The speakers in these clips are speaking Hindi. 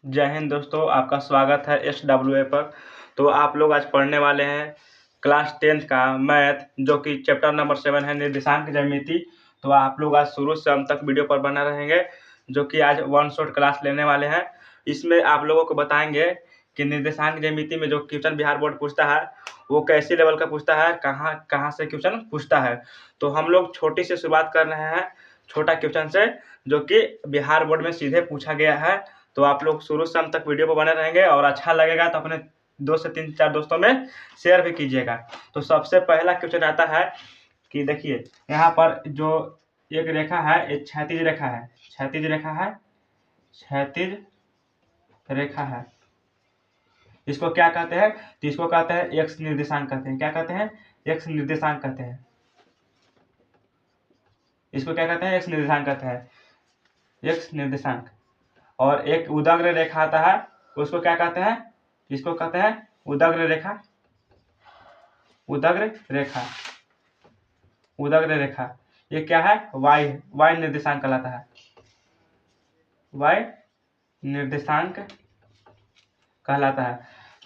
जय हिंद दोस्तों, आपका स्वागत है SWA पर। तो आप लोग आज पढ़ने वाले हैं क्लास 10th का मैथ, जो कि चैप्टर नंबर 7 है निर्देशांक ज्यामिति। तो आप लोग आज शुरू से अंत तक वीडियो पर बना रहेंगे, जो कि आज वन शॉट क्लास लेने वाले हैं। इसमें आप लोगों को बताएंगे कि निर्देशांक ज्यामिति में जो क्वेश्चन बिहार बोर्ड पूछता है वो कैसे लेवल का पूछता है, कहाँ कहाँ से क्वेश्चन पूछता है। तो हम लोग छोटी से शुरुआत कर रहे हैं, छोटा क्वेश्चन से, जो कि बिहार बोर्ड में सीधे पूछा गया है। तो आप लोग शुरू से अंत तक वीडियो पर बने रहेंगे और अच्छा लगेगा तो अपने 2 से 3-4 दोस्तों में शेयर भी कीजिएगा। तो सबसे पहला क्वेश्चन आता है कि देखिए यहाँ पर जो एक रेखा है, एक क्षैतिज रेखा है, क्षैतिज रेखा है, क्षैतिज रेखा है। इसको क्या कहते हैं? तो इसको कहते हैं एक्स निर्देशांक कहते हैं। क्या कहते हैं? एक्स निर्देशांक कहते हैं। इसको क्या कहते हैं? एक्स निर्देशांक कहते हैं, एक्स निर्देशांक। और एक उदग्र रेखा आता है, उसको क्या कहते हैं? इसको कहते हैं उदग्र रेखा, उदग्र रेखा, उदग्र रेखा। ये क्या है? वाई, वाई निर्देशांक कहलाता है, वाई निर्देशांक कहलाता है।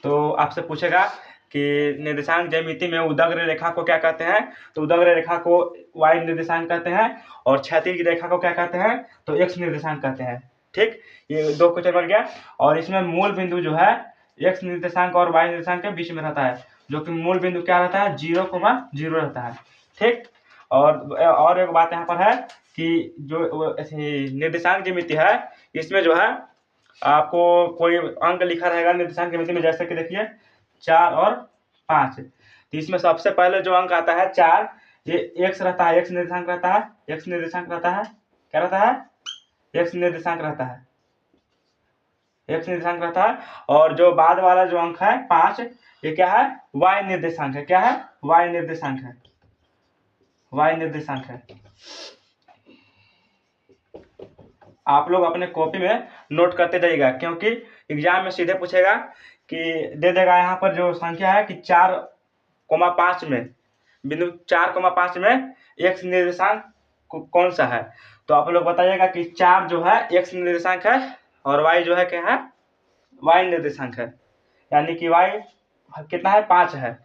तो आपसे पूछेगा कि निर्देशांक ज्यामिति में उदग्र रेखा को क्या कहते हैं? तो उदग्र रेखा को वाई निर्देशांक कहते हैं, और क्षैतिज रेखा को क्या कहते हैं? तो एक्स निर्देशांक कहते हैं। ठीक, ये 2 क्वेश्चन बन गया। और इसमें मूल बिंदु जो है एक्स निर्देशांक और वाई निर्देशांक के बीच में रहता है, जो कि मूल बिंदु क्या रहता है? 0,0 रहता है। ठीक, और एक बात यहाँ पर है कि जो निर्देशांक ज्यामिति है, इसमें जो है आपको कोई अंक लिखा रहेगा निर्देशांक ज्यामिति में, जैसे कि देखिए 4 और 5। तो इसमें सबसे पहले जो अंक आता है 4, ये एक्स रहता है, एक्स निर्देशांक रहता है, एक्स निर्देशांक रहता है। क्या रहता है? एक्स निर्देशांक रहता है, एक्स निर्देशांक रहता है। और जो बाद वाला जो अंक है 5, ये क्या है? वाई निर्देशांक है। क्या है? वाई निर्देशांक है, वाई निर्देशांक है। आप लोग अपने कॉपी में नोट करते जाइएगा, क्योंकि एग्जाम में सीधे पूछेगा कि दे देगा यहाँ पर जो संख्या है कि 4,5 में, बिंदु 4,5 में एक्स निर्देशांक कौन सा है। तो आप लोग बताइएगा कि 4 जो है एक्स निर्देशांक है, और वाई जो है क्या है? वाई निर्देशांक है। यानी कि वाई कितना है? 5 है।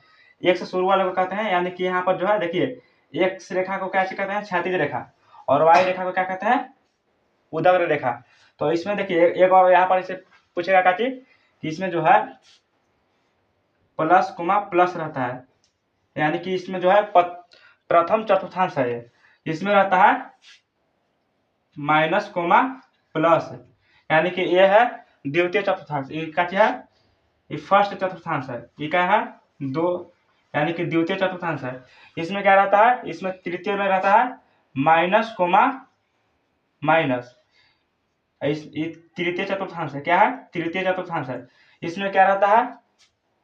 एक से शुरू वाले को कहते हैं, यानी कि यहाँ पर जो है देखिए एक्स रेखा को क्या कहते हैं? क्षैतिज रेखा। और वाई रेखा को क्या कहते हैं? उदग्र रेखा। तो इसमें देखिए एक और यहाँ पर इसे पूछेगा काची कि इसमें जो है प्लस कोमा प्लस रहता है, यानी कि इसमें जो है प्रथम चतुर्थांश है, इसमें रहता है माइनस कोमा प्लस, यानी कि ये है द्वितीय चतुर्थांश। ये काची है? ये फर्स्ट चतुर्थांश है। ये क्या है? 2, यानी कि द्वितीय चतुर्थांश है। इसमें क्या रहता है? इसमें तृतीय में रहता है माइनस कोमा माइनस। तृतीय चतुर्थांश है। क्या है? तृतीय चतुर्थांश है। इसमें क्या रहता है?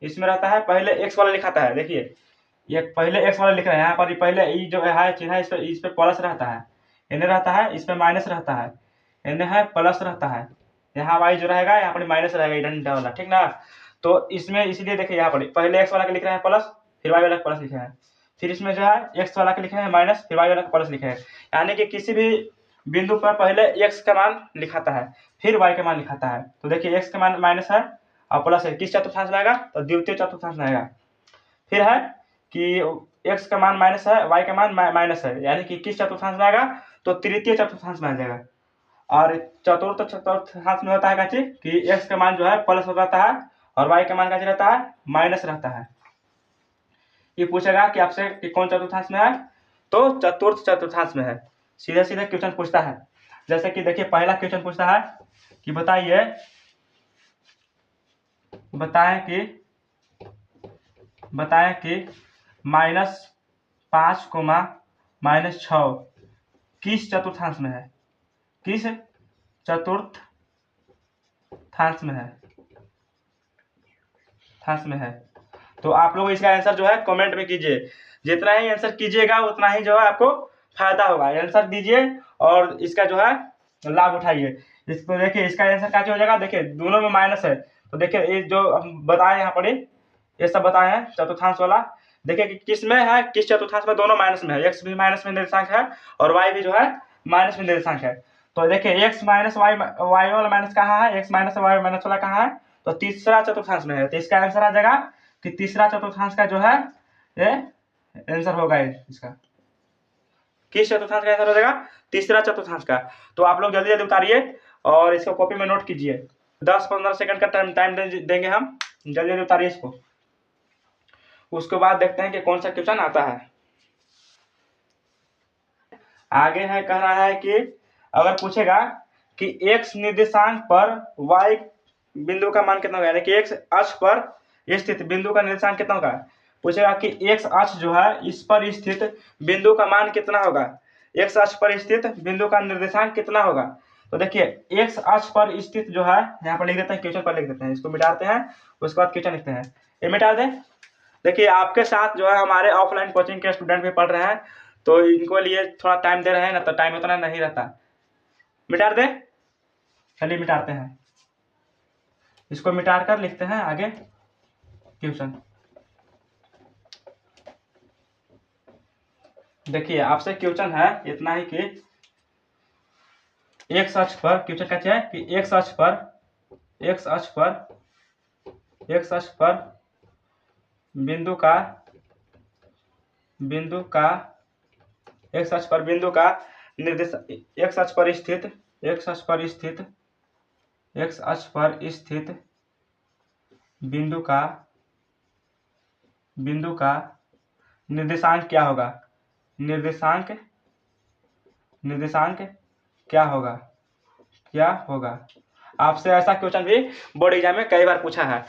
इसमें रहता है पहले एक्स वाला लिखाता है। देखिए ये पहले एक्स वाला लिख रहे हैं, यहाँ पर पहले ई जो है चिन्ह है, इस पे प्लस रहता है, इन्हें रहता है, इस पे माइनस रहता है, इन्हें है प्लस रहता है। यहाँ वाई जो रहेगा यहाँ पर माइनस रहेगा, डंडा वाला। ठीक ना? तो इसमें इसलिए देखिए यहाँ पर पहले एक्स वाला के लिख रहे हैं प्लस, फिर वाई वाला का प्लस लिखे हैं, फिर इसमें जो है एक्स वाला के लिखे हैं माइनस, फिर वाई वाला का प्लस लिखे हैं। यानी कि किसी भी बिंदु पर पहले एक्स का मान लिखाता है, फिर वाई का मान लिखाता है। तो देखिए एक्स का मान माइनस है और प्लस है, किस चतुर्थांश में आएगा? तो द्वितीय चतुर्थांश में आएगा। फिर है कि एक्स का मान माइनस है, वाई का मान माइनस है, यानी कि किस चतुर्थांश में आएगा? तो तृतीय चतुर्थांश में आ जाएगा। और चतुर्थ चतुर्थांश में होता है काची कि एक्स का मान जो है प्लस हो जाता है, और वाई का मान काची रहता है? माइनस रहता है। ये पूछेगा कि आपसे कि कौन चतुर्थांश में है? तो चतुर्थ चतुर्थांश में है। सीधे सीधे क्वेश्चन पूछता है। जैसे कि देखिए पहला क्वेश्चन पूछता है कि बताइए, बताएं कि -5 कोमा -6 किस चतुर्थांश में है? किस चतुर्थांश में है? थांश में है। तो आप लोग इसका आंसर जो है कमेंट में कीजिए। जितना ही आंसर कीजिएगा उतना ही जो है आपको फायदा होगा। आंसर दीजिए और इसका जो है लाभ उठाइए। इसको देखिए इसका आंसर क्या हो जाएगा? देखिए दोनों में माइनस है, तो देखिए ये जो हम बताए यहाँ पर ये सब बताए हैं चतुर्थांश वाला। देखिए कि किस में है, किस चतुर्थांश में? दोनों माइनस में है। एक्स भी माइनस में निर्देशांक है और वाई भी जो है माइनस में निर्देशांक है। तो देखिए एक्स माइनस वाई, वाई वाला माइनस कहाँ है, एक्स माइनस वाई माइनस वाला कहाँ है, तो तीसरा चतुर्थांश में है। तो इसका आंसर आ जाएगा कि तीसरा चतुर्थांश का जो है ये आंसर होगा इसका। किस चतुर्थांश का आंसर हो जाएगा, तीसरा चतुर्थांश का। तो आप लोग जल्दी जल्दी उतारिए और इसको कॉपी में नोट कीजिए। 10-15 सेकंड का टाइम देंगे हम, जल्दी जल्दी उतारिए इसको। उसके बाद देखते हैं कि कौन सा क्वेश्चन आता है। आगे है, कह रहा है कि अगर पूछेगा कि x निर्देशांक पर y बिंदु का मान कितना होगा, यानी कि x अक्ष पर स्थित बिंदु का निर्देशांक कितना होगा। पूछेगा कि x अक्ष जो है इस पर स्थित बिंदु का मान कितना होगा, x अक्ष पर स्थित बिंदु का निर्देशांक कितना होगा। तो देखिए x अक्ष पर स्थित जो है, यहाँ पर लिख देते हैं, क्वेश्चन पर लिख देते हैं, इसको मिटाते हैं, उसके बाद क्वेश्चन लिखते हैं, ये मिटा दें। देखिए आपके साथ जो है हमारे ऑफलाइन कोचिंग के स्टूडेंट भी पढ़ रहे हैं, तो इनको लिए थोड़ा टाइम दे रहे हैं ना, तो टाइम उतना नहीं रहता। मिटा दे, चलिए मिटाते हैं, इसको मिटा कर लिखते हैं आगे क्वेश्चन। देखिए आपसे क्वेश्चन है इतना ही कि एक्स अक्ष पर, क्वेश्चन कहते हैं कि एक्स अक्ष पर बिंदु का एक्स अक्ष पर बिंदु का निर्देश, एक्स अक्ष पर स्थित बिंदु का निर्देशांक क्या होगा, निर्देशांक क्या होगा। आपसे ऐसा क्वेश्चन भी बोर्ड एग्जाम में कई बार पूछा है।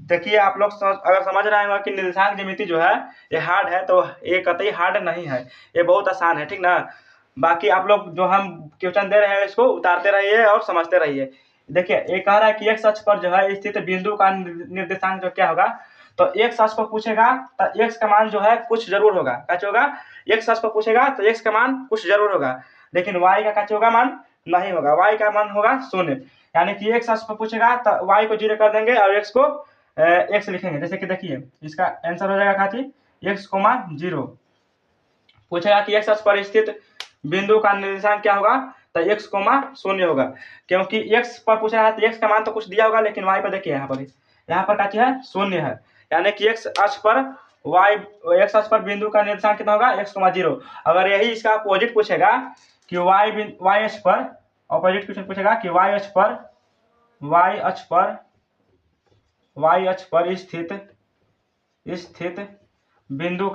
देखिए आप लोग अगर समझ रहे हैं कि निर्देशांक ज्यामिति जो है ये हार्ड है, तो ये कतई हार्ड नहीं है, ये बहुत आसान है, ठीक ना। बाकी आप लोग जो हम क्वेश्चन दे रहे हैं इसको उतारते रहिए और समझते रहिए। देखिए ये कह रहा है कि एक्स अक्ष पर जो है स्थित बिंदु का निर्देशांक जो क्या होगा, तो एक्स अक्ष पर पूछेगा तो एक्स का मान जो है कुछ जरूर होगा, क्या होगा, एक्स अक्ष पर पूछेगा तो एक्स का मान कुछ जरूर होगा, लेकिन वाई का क्या होगा, मान नहीं होगा, वाई का मान होगा 0। यानी कि एक्स अक्ष पर पूछेगा तो वाई को 0 कर देंगे और एक्स को एक्स लिखेंगे। जैसे कि देखिए इसका आंसर हो जाएगा खाती x, 0। पूछेगा कि एक्स अक्ष पर स्थित बिंदु का निर्देशांक क्या होगा, तो x, 0 होगा, क्योंकि x पर पूछ रहा है तो x का मान तो कुछ दिया होगा, लेकिन y पर देखिए यहाँ पर क्या है, 0 है। यानी कि x अक्ष पर बिंदु का निर्देशांक कितना होगा, x, 0। अगर यही इसका अपोजिट पूछेगा कि y अक्ष पर, अपोजिट क्वेश्चन पूछेगा कि y अक्ष पर स्थित बिंदु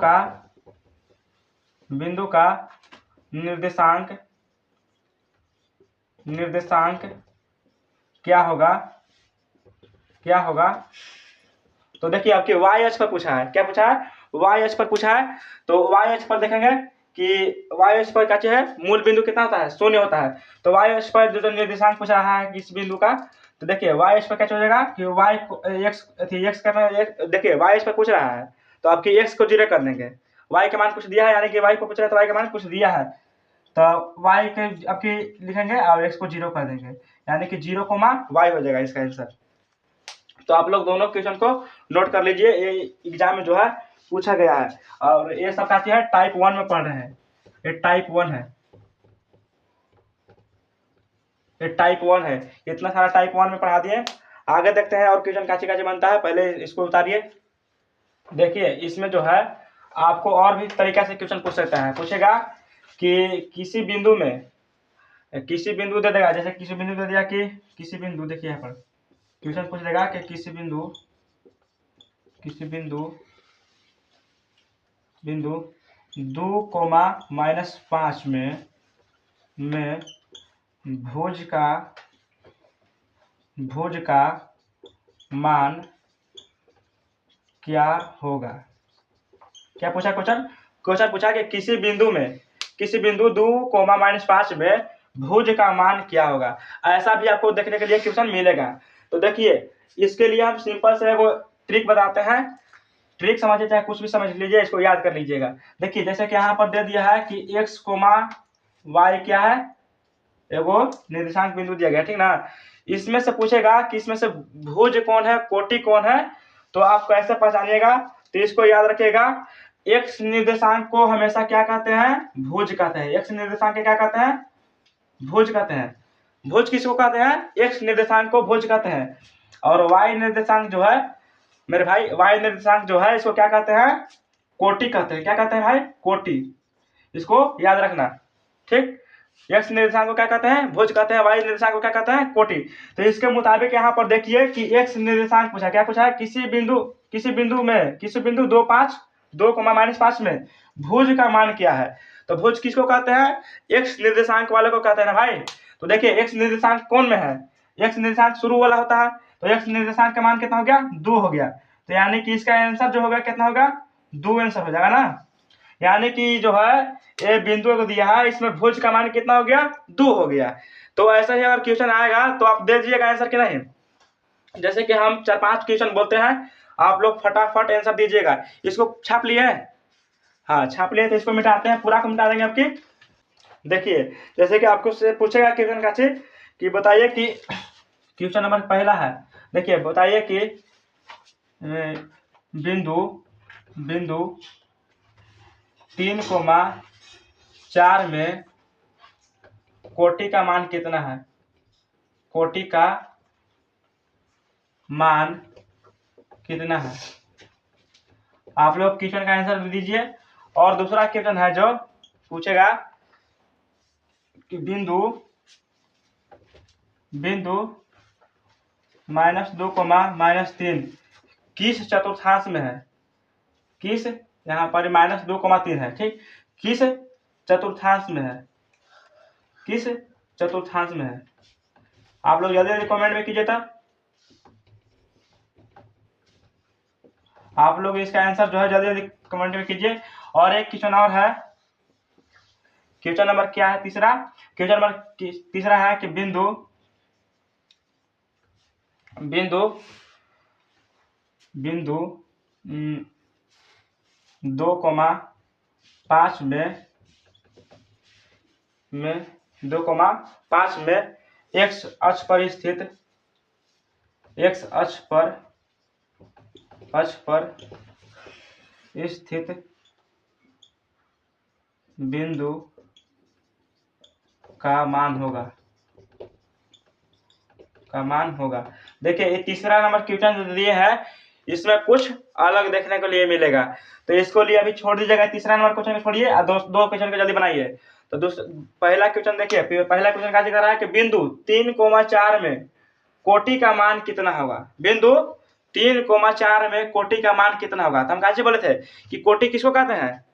का निर्देशांक क्या होगा। तो देखिए आपके y अक्ष पर पूछा है, क्या पूछा है, y अक्ष पर पूछा है। तो y अक्ष पर देखेंगे कि y अक्ष पर क्या है, मूल बिंदु कितना होता है, 0 होता है। तो y अक्ष पर जो निर्देशांक पूछ रहा है इस बिंदु का, तो देखिए y अक्ष पर क्या हो जाएगा कि x करना, देखिए y अक्ष पर पूछ रहा है तो आपके x को 0 कर देंगे, y का मान कुछ दिया है, यानी कि y को पूछ रहा है तो y का मान कुछ दिया है, तो y के आपकी लिखेंगे और x को 0 कर देंगे, यानी कि 0, y हो जाएगा इसका आंसर। तो आप लोग दोनों क्वेश्चन को नोट कर लीजिए, ये एग्जाम में जो है पूछा गया है, और ये सब साथी है टाइप 1 में पढ़ रहे हैं, ये टाइप 1 है, ये टाइप 1 है, इतना सारा टाइप 1 में पढ़ा दिए। आगे देखते हैं और क्वेश्चन काची काची बनता है, पहले इसको उतारिए। देखिए इसमें जो है आपको और भी तरीका से क्वेश्चन पूछ सकता है, पूछेगा कि किसी बिंदु दे देगा, जैसे किसी बिंदु दे दिया कि किसी बिंदु, देखिए यहाँ पर क्वेश्चन पूछ देगा कि किसी बिंदु 2, -5 में भुज का मान क्या होगा। क्या पूछा क्वेश्चन पूछा कि किसी बिंदु 2, -5 में भुज का मान क्या होगा। ऐसा भी आपको देखने के लिए क्वेश्चन मिलेगा। तो देखिए इसके लिए हम सिंपल से वो ट्रिक बताते हैं, ट्रिक समझिए चाहे कुछ भी समझ लीजिए, इसको याद कर लीजिएगा। देखिए जैसे कि यहाँ पर दे दिया है कि x, y क्या है, एगो निर्देशांक बिंदु दिया गया, ठीक ना। इसमें से पूछेगा कि इसमें से भुज कौन है, कोटि कौन है, तो आप कैसे पहचानिएगा, तो इसको याद रखिएगा। x निर्देशांक को हमेशा क्या कहते हैं, भुज कहते हैं। x निर्देशांक क्या कहते हैं, भुज कहते हैं। भुज किसको कहते हैं? एक्स निर्देशांक को भुज कहते हैं। और वाई निर्देशांक जो है मेरे भाई, वाई निर्देशांक जो है इसको क्या कहते हैं? कोटि कहते हैं। क्या कहते हैं भाई? कोटि। इसको याद रखना, ठीक। एक्स निर्देशांक को क्या कहते हैं? भुज कहते हैं। वाई निर्देशांक को क्या कहते हैं? कोटि। तो इसके मुताबिक यहाँ पर देखिए कि एक्स निर्देशांक पूछा, क्या पूछा है? किसी बिंदु 2,5 में भुज का मान क्या है? तो भुज किसको कहते हैं? एक्स निर्देशांक वाले को कहते हैं ना भाई। तो देखिए एक्स निर्देशांक कौन में है? एक्स निर्देशांक शुरू वाला होता है। तो एक्स निर्देशांक का मान कितना हो गया? 2 हो गया। तो यानी कि इसका आंसर जो होगा कितना होगा? 2 आंसर हो जाएगा ना। यानी कि जो है ये बिंदु को दिया है, इसमें भुज का मान कितना हो गया? 2 हो गया। तो ऐसा ही अगर क्वेश्चन आएगा तो आप दे दीजिएगा आंसर कि नहीं। जैसे कि हम 4-5 क्वेश्चन बोलते हैं, आप लोग फटाफट आंसर दीजिएगा। इसको छाप लिए? हाँ छाप लिए। तो इसको मिटाते हैं, पूरा को मिटा देंगे आपकी। देखिए जैसे कि आपको से पूछेगा क्वेश्चन का चीज कि बताइए कि क्वेश्चन नंबर पहला है। देखिए बताइए कि बिंदु 3,4 में कोटि का मान कितना है? कोटि का मान कितना है? आप लोग क्वेश्चन का आंसर दीजिए। और दूसरा क्वेश्चन है जो पूछेगा कि बिंदु -2,-3 किस चतुर्थांश में है? किस, यहाँ पर -2,3 है, ठीक। किस चतुर्थांश में है? किस चतुर्थांश में है? आप लोग जल्दी जल्दी कमेंट में कीजिए। तब आप लोग इसका आंसर जो है जल्दी जल्दी कमेंट में कीजिए। और एक क्वेश्चन और है। क्वेश्चन नंबर क्या है? तीसरा। क्वेश्चन नंबर तीसरा है कि बिंदु 2,5 में एक्स अक्ष पर स्थित बिंदु का मान होगा। देखिए ये तीसरा नंबर क्वेश्चन जो दिए है इसमें कुछ अलग देखने को लिए मिलेगा। तो इसको लिए अभी छोड़ दीजिएगा, तीसरा नंबर क्वेश्चन को छोड़िए और दो क्वेश्चन को जल्दी बनाइए। तो पहला क्वेश्चन देखिए, पहला क्वेश्चन का जिक्र है कि बिंदु 3,4 में कोटि का मान कितना होगा? बिंदु 3,4 में कोटि का मान कितना होगा? तो हम कैसे बोले थे कि कोटि किसको कहते हैं?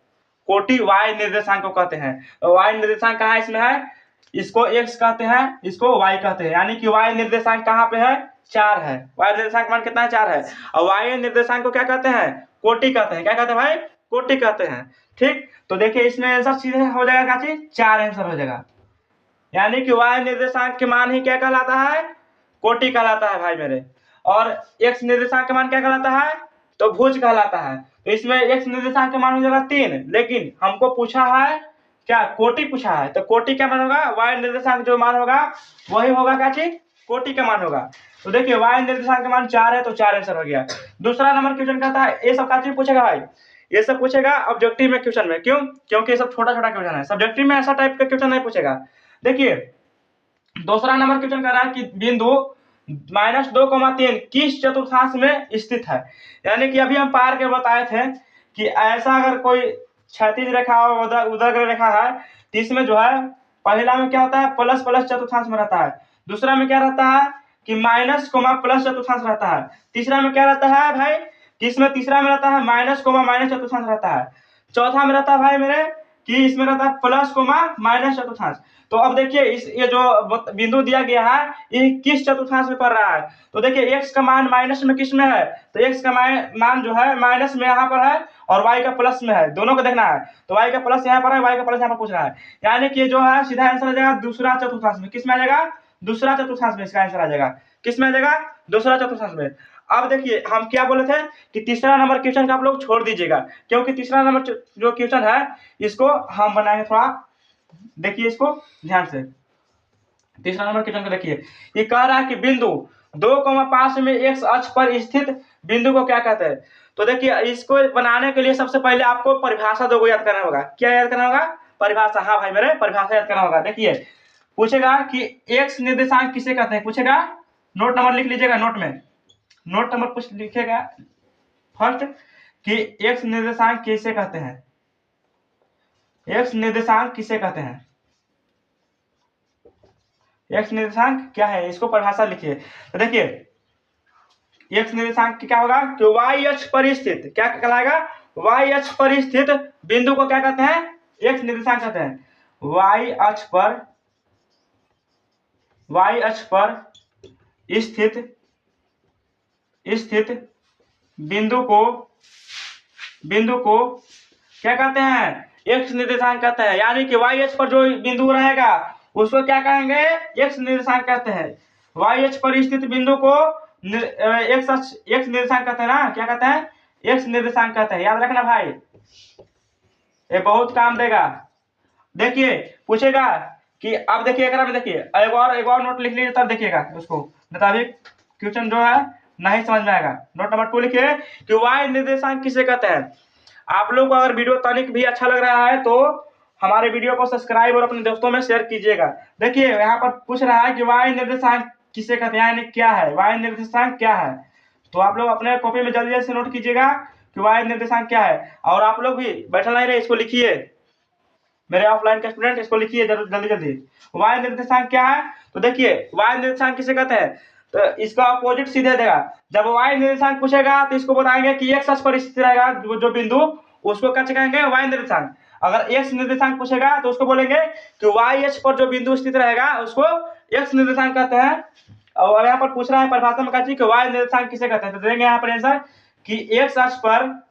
कोटि वाई निर्देशांक को कहते हैं। तो वाई निर्देशांक कहाँ इसमें है? इसको x कहते हैं, इसको y कहते हैं। यानी कि y निर्देशांक कहाँ पे है? 4 है। y निर्देशांक मान कितना है? 4 है। और y निर्देशांक को क्या कहते हैं? कोटि कहते हैं। क्या कहते हैं भाई? कोटि कहते हैं, ठीक। तो देखिए इसमें आंसर सीधे हो जाएगा क्या चीज? 4 आंसर हो जाएगा। यानी कि y निर्देशांक के मान ही क्या कहलाता है? कोटि कहलाता है भाई मेरे। और x निर्देशांक का मान क्या कहलाता है? तो भुज कहलाता है। तो इसमें x निर्देशांक का मान हो जाएगा 3, लेकिन हमको पूछा है क्या? कोटि पूछा है। तो कोटि क्या मान होगा? y निर्देशांक जो मान होगा वही होगा क्या चीज? कोटि का मान होगा। तो देखिए y निर्देशांक का मान 4 है, तो 4 आंसर हो गया। दूसरा नंबर क्वेश्चन कहता है, ये सब का चीज पूछेगा भाई, ये सब पूछेगा ऑब्जेक्टिव में क्वेश्चन में। क्यों? क्योंकि ये सब छोटा छोटा क्वेश्चन है। सब्जेक्टिव में ऐसा टाइप का क्वेश्चन नहीं पूछेगा। देखिए दूसरा नंबर क्वेश्चन कह रहा है कि बिंदु -2,3 किस चतुर्थांश में स्थित है? यानी कि अभी हम पार के बताए थे कि ऐसा अगर कोई क्षैतिज रेखा और उदर रेखा है तो इसमें जो है पहला में क्या होता है? प्लस प्लस चतुर्थांश में रहता है। दूसरा में क्या रहता है कि माइनस कोमा प्लस चतुर्थांश रहता है। तीसरा में क्या रहता है भाई? कि इसमें तीसरा में रहता है माइनस कोमा माइनस चतुर्थांश रहता है। चौथा में रहता है भाई मेरे कि इसमें रहता है प्लस कोमा माइनस चतुर्थांश। तो अब देखिए ये जो बिंदु दिया गया है ये किस चतुर्थांश में पड़ रहा है? तो देखिए x का मान माइनस में किस में है? तो x का मान जो है माइनस में यहाँ पर है और y का प्लस में है। दोनों को देखना है। तो y का प्लस यहाँ पर है, y का प्लस यहाँ पर पूछ रहा है। यानी कि जो है सीधा आंसर आ जाएगा दूसरा चतुर्थांश में। किस में आ जाएगा? दूसरा चतुर्थांश में इसका आंसर आ जाएगा। किस में आ जाएगा? दूसरा चतुर्थांश में। अब देखिए हम क्या बोले थे कि तीसरा नंबर क्वेश्चन का आप लोग छोड़ दीजिएगा, क्योंकि तीसरा नंबर जो क्वेश्चन है इसको हम बनाएंगे थोड़ा, देखिए इसको ध्यान से। तीसरा नंबर क्वेश्चन को देखिए, ये कह रहा है कि बिंदु 2,5 में x अक्ष पर स्थित बिंदु को क्या कहते हैं? तो देखिए इसको बनाने के लिए सबसे पहले आपको परिभाषा 2 को याद करना होगा। क्या याद करना होगा? परिभाषा। हाँ भाई मेरे, परिभाषा याद करना होगा। देखिए पूछेगा कि एक्स निर्देशांक किसे कहते हैं, पूछेगा, नोट नंबर लिख लीजिएगा, नोट में नोट नंबर कुछ लिखेगा फर्स्ट कि एक्स निर्देशांक किसे कहते हैं, एक्स निर्देशांक किसे कहते हैं, एक्स निर्देशांक क्या है, इसको परिभाषा लिखिए। तो देखिए एक्स निर्देशांक क्या होगा कि वाई अक्ष पर स्थित, क्या कहलाएगा, वाई अक्ष पर स्थित बिंदु को क्या कहते हैं, एक्स निर्देशांक कहते हैं। वाई अक्ष पर स्थित बिंदु को क्या कहते हैं, एक्स निर्देशांक कहते हैं। यानी कि वाई अक्ष पर जो बिंदु रहेगा उसको क्या कहेंगे, एक्स निर्देशांक कहते हैं। वाई अक्ष पर स्थित बिंदु को एक्स निर्देशांक कहते हैं ना, क्या कहते हैं, एक्स निर्देशांक कहते हैं। याद रखना भाई, ये बहुत काम देगा। देखिए पूछेगा कि अब देखिए अगर में देखिए एक और नोट लिख लीजिए, तब देखिएगा उसको मुताबिक क्वेश्चन जो है नहीं समझ में आएगा। नोट नंबर 2 लिखिए कि वाई निर्देशांक किसे कहते हैं। आप लोग को अगर वीडियो तनिक भी अच्छा लग रहा है तो हमारे वीडियो को सब्सक्राइब और अपने दोस्तों में शेयर कीजिएगा। देखिए यहाँ पर पूछ रहा है कि वाई निर्देशांक किसे कहते हैं, यानी क्या है, वाई निर्देशांक क्या है। तो आप लोग अपने कॉपी में जल्दी से नोट कीजिएगा कि वाई निर्देशांक क्या है। और आप लोग भी बैठा नहीं रहे, इसको लिखिए, मेरे ऑफलाइन के स्टूडेंट इसको लिखिए जल्दी। वाई निर्देशांक क्या है, तो देखिए वाई निर्देशांक किसे कहते हैं, तो इसका अपोजिट सीधे देगा। जब वाई निर्देशांक पूछेगा तो इसको बताएंगे कि एक्स अक्ष पर स्थित रहेगा जो बिंदु, उसको क्या कहेंगे, वाई निर्देशांक। अगर एक्स निर्देशांक पूछेगा तो उसको बोलेंगे कि वाई अक्ष पर जो बिंदु स्थित रहेगा उसको एक्स निर्देशांक कहते हैं। और यहाँ पर पूछ रहा है परिभाषा में कि वाई निर्देशांक किसे कहते हैं, तो देंगे यहाँ पर आंसर कि एक्स अक्ष पर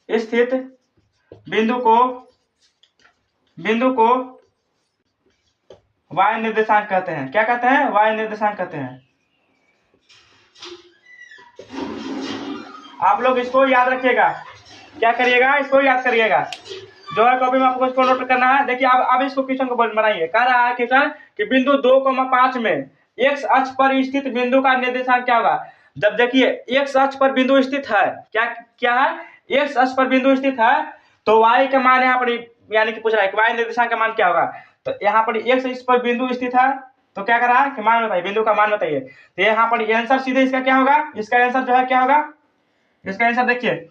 स्थित बिंदु को वाई निर्देशांक कहते हैं। क्या कहते हैं, वाई निर्देशांक कहते हैं। आप लोग इसको याद रखिएगा, क्या करिएगा, इसको याद करिएगा, जो है कॉपी में आपको इसको नोट करना है। देखिए अब इसको क्वेश्चन को बनाइए। कह रहा है क्वेश्चन कि बिंदु 2,5 में एक्स अक्ष पर स्थित बिंदु का निर्देशांक क्या होगा। जब देखिए एक्स अक्ष पर बिंदु स्थित है, क्या है, एक्स अक्ष पर बिंदु स्थित है, तो वाई का मान यहाँ पर यानी कि पूछ रहा है कि वाई निर्देशांक का मान क्या होगा। तो यहाँ पर एक्स अक्ष पर बिंदु स्थित है, तो क्या कर रहा है कि मान बताइए, बिंदु का मान बताइए। तो यहाँ पर आंसर सीधे इसका क्या होगा, इसका आंसर जो है क्या होगा, इसका आंसर देखिए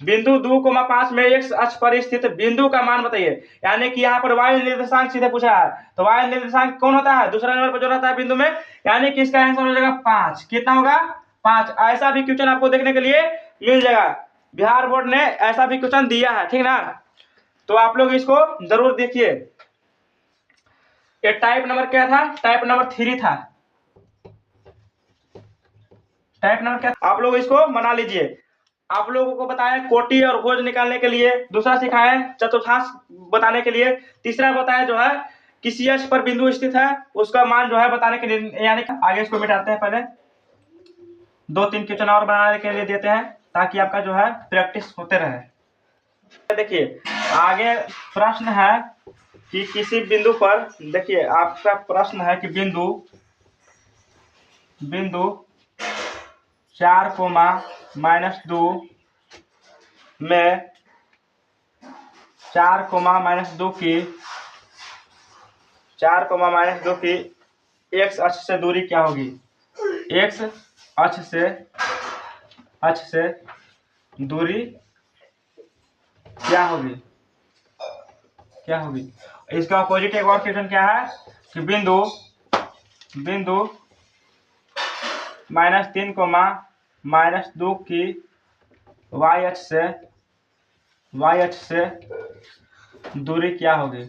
बिंदु 2,5 में एक्स अक्ष पर स्थित बिंदु का मान बताइए। यानी कि यहाँ पर वाई निर्देशांक सीधे पूछा है, तो वाई निर्देशांक कौन होता है, दूसरा नंबर पर जो रहता है बिंदु में, यानी कि इसका आंसर हो जाएगा 5। कितना होगा, 5। ऐसा भी क्वेश्चन आपको देखने के लिए मिल जाएगा, बिहार बोर्ड ने ऐसा भी क्वेश्चन दिया है, ठीक ना। तो आप लोग इसको जरूर देखिए। ये टाइप नंबर क्या था, टाइप नंबर 3 था। टाइप नंबर क्या, आप लोग इसको बना लीजिए। आप लोगों को बताया कोटि और भोज निकालने के लिए, दूसरा सिखाए चतुर्थांश बताने के लिए, तीसरा बताया जो है किसी अक्ष पर बिंदु स्थित है उसका मान जो है बताने के लिए। यानी आगे इसको मिटाते हैं, पहले 2-3 क्वेश्चन और बनाने के लिए देते हैं ताकि आपका जो है प्रैक्टिस होते रहे। देखिए आगे प्रश्न है कि किसी बिंदु पर, देखिए आपका प्रश्न है कि बिंदु 4,-2 में 4,-2 की एक्स अक्ष से दूरी क्या होगी, एक्स अक्ष से दूरी क्या होगी। इसका अपोजिट एक और क्वेश्चन क्या है कि बिंदु -3,-2 की वाई अक्ष से दूरी क्या होगी।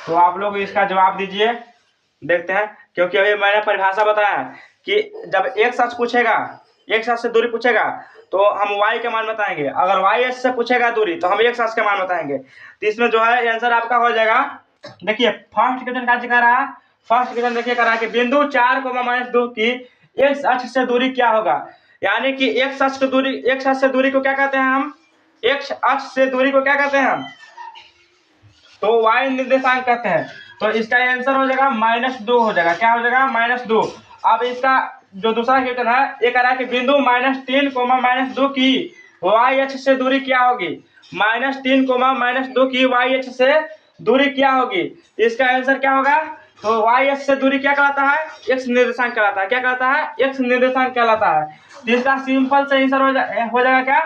तो आप लोग इसका जवाब दीजिए, देखते हैं। क्योंकि अभी मैंने परिभाषा बताया कि जब एक्स अक्ष पूछेगा, एक्स अक्ष से दूरी पूछेगा तो हम y का मान बताएंगे, अगर y अक्ष से पूछेगा दूरी तो हम x अक्ष का मान बताएंगे। तो इसमें जो है आंसर आपका हो जाएगा। देखिए फर्स्ट क्वेश्चन का जिक्र रहा, फर्स्ट क्वेश्चन देखिए कर रहा है कि बिंदु 4,-2 की x अक्ष से दूरी क्या होगा। यानी कि x अक्ष से दूरी को क्या कहते हैं हम, x अक्ष से दूरी को क्या कहते हैं हम, तो y निर्देशांक कहते हैं। तो इसका आंसर हो जाएगा -2 हो जाएगा। क्या हो जाएगा, -2। अब इसका जो दूसरा क्वेश्चन है, ये कह रहा है कि बिंदु -3, -2 की वाई अक्ष से दूरी क्या होगी। -3, -2 की वाई अक्ष से दूरी क्या होगी। इसका आंसर क्या होगा। तो वाई अक्ष से दूरी क्या कहलाता है, एक्स निर्देशांक कहलाता है। क्या कहलाता है, एक्स निर्देशांक कहलाता है। तो इसका सिंपल से आंसर हो जाएगा क्या,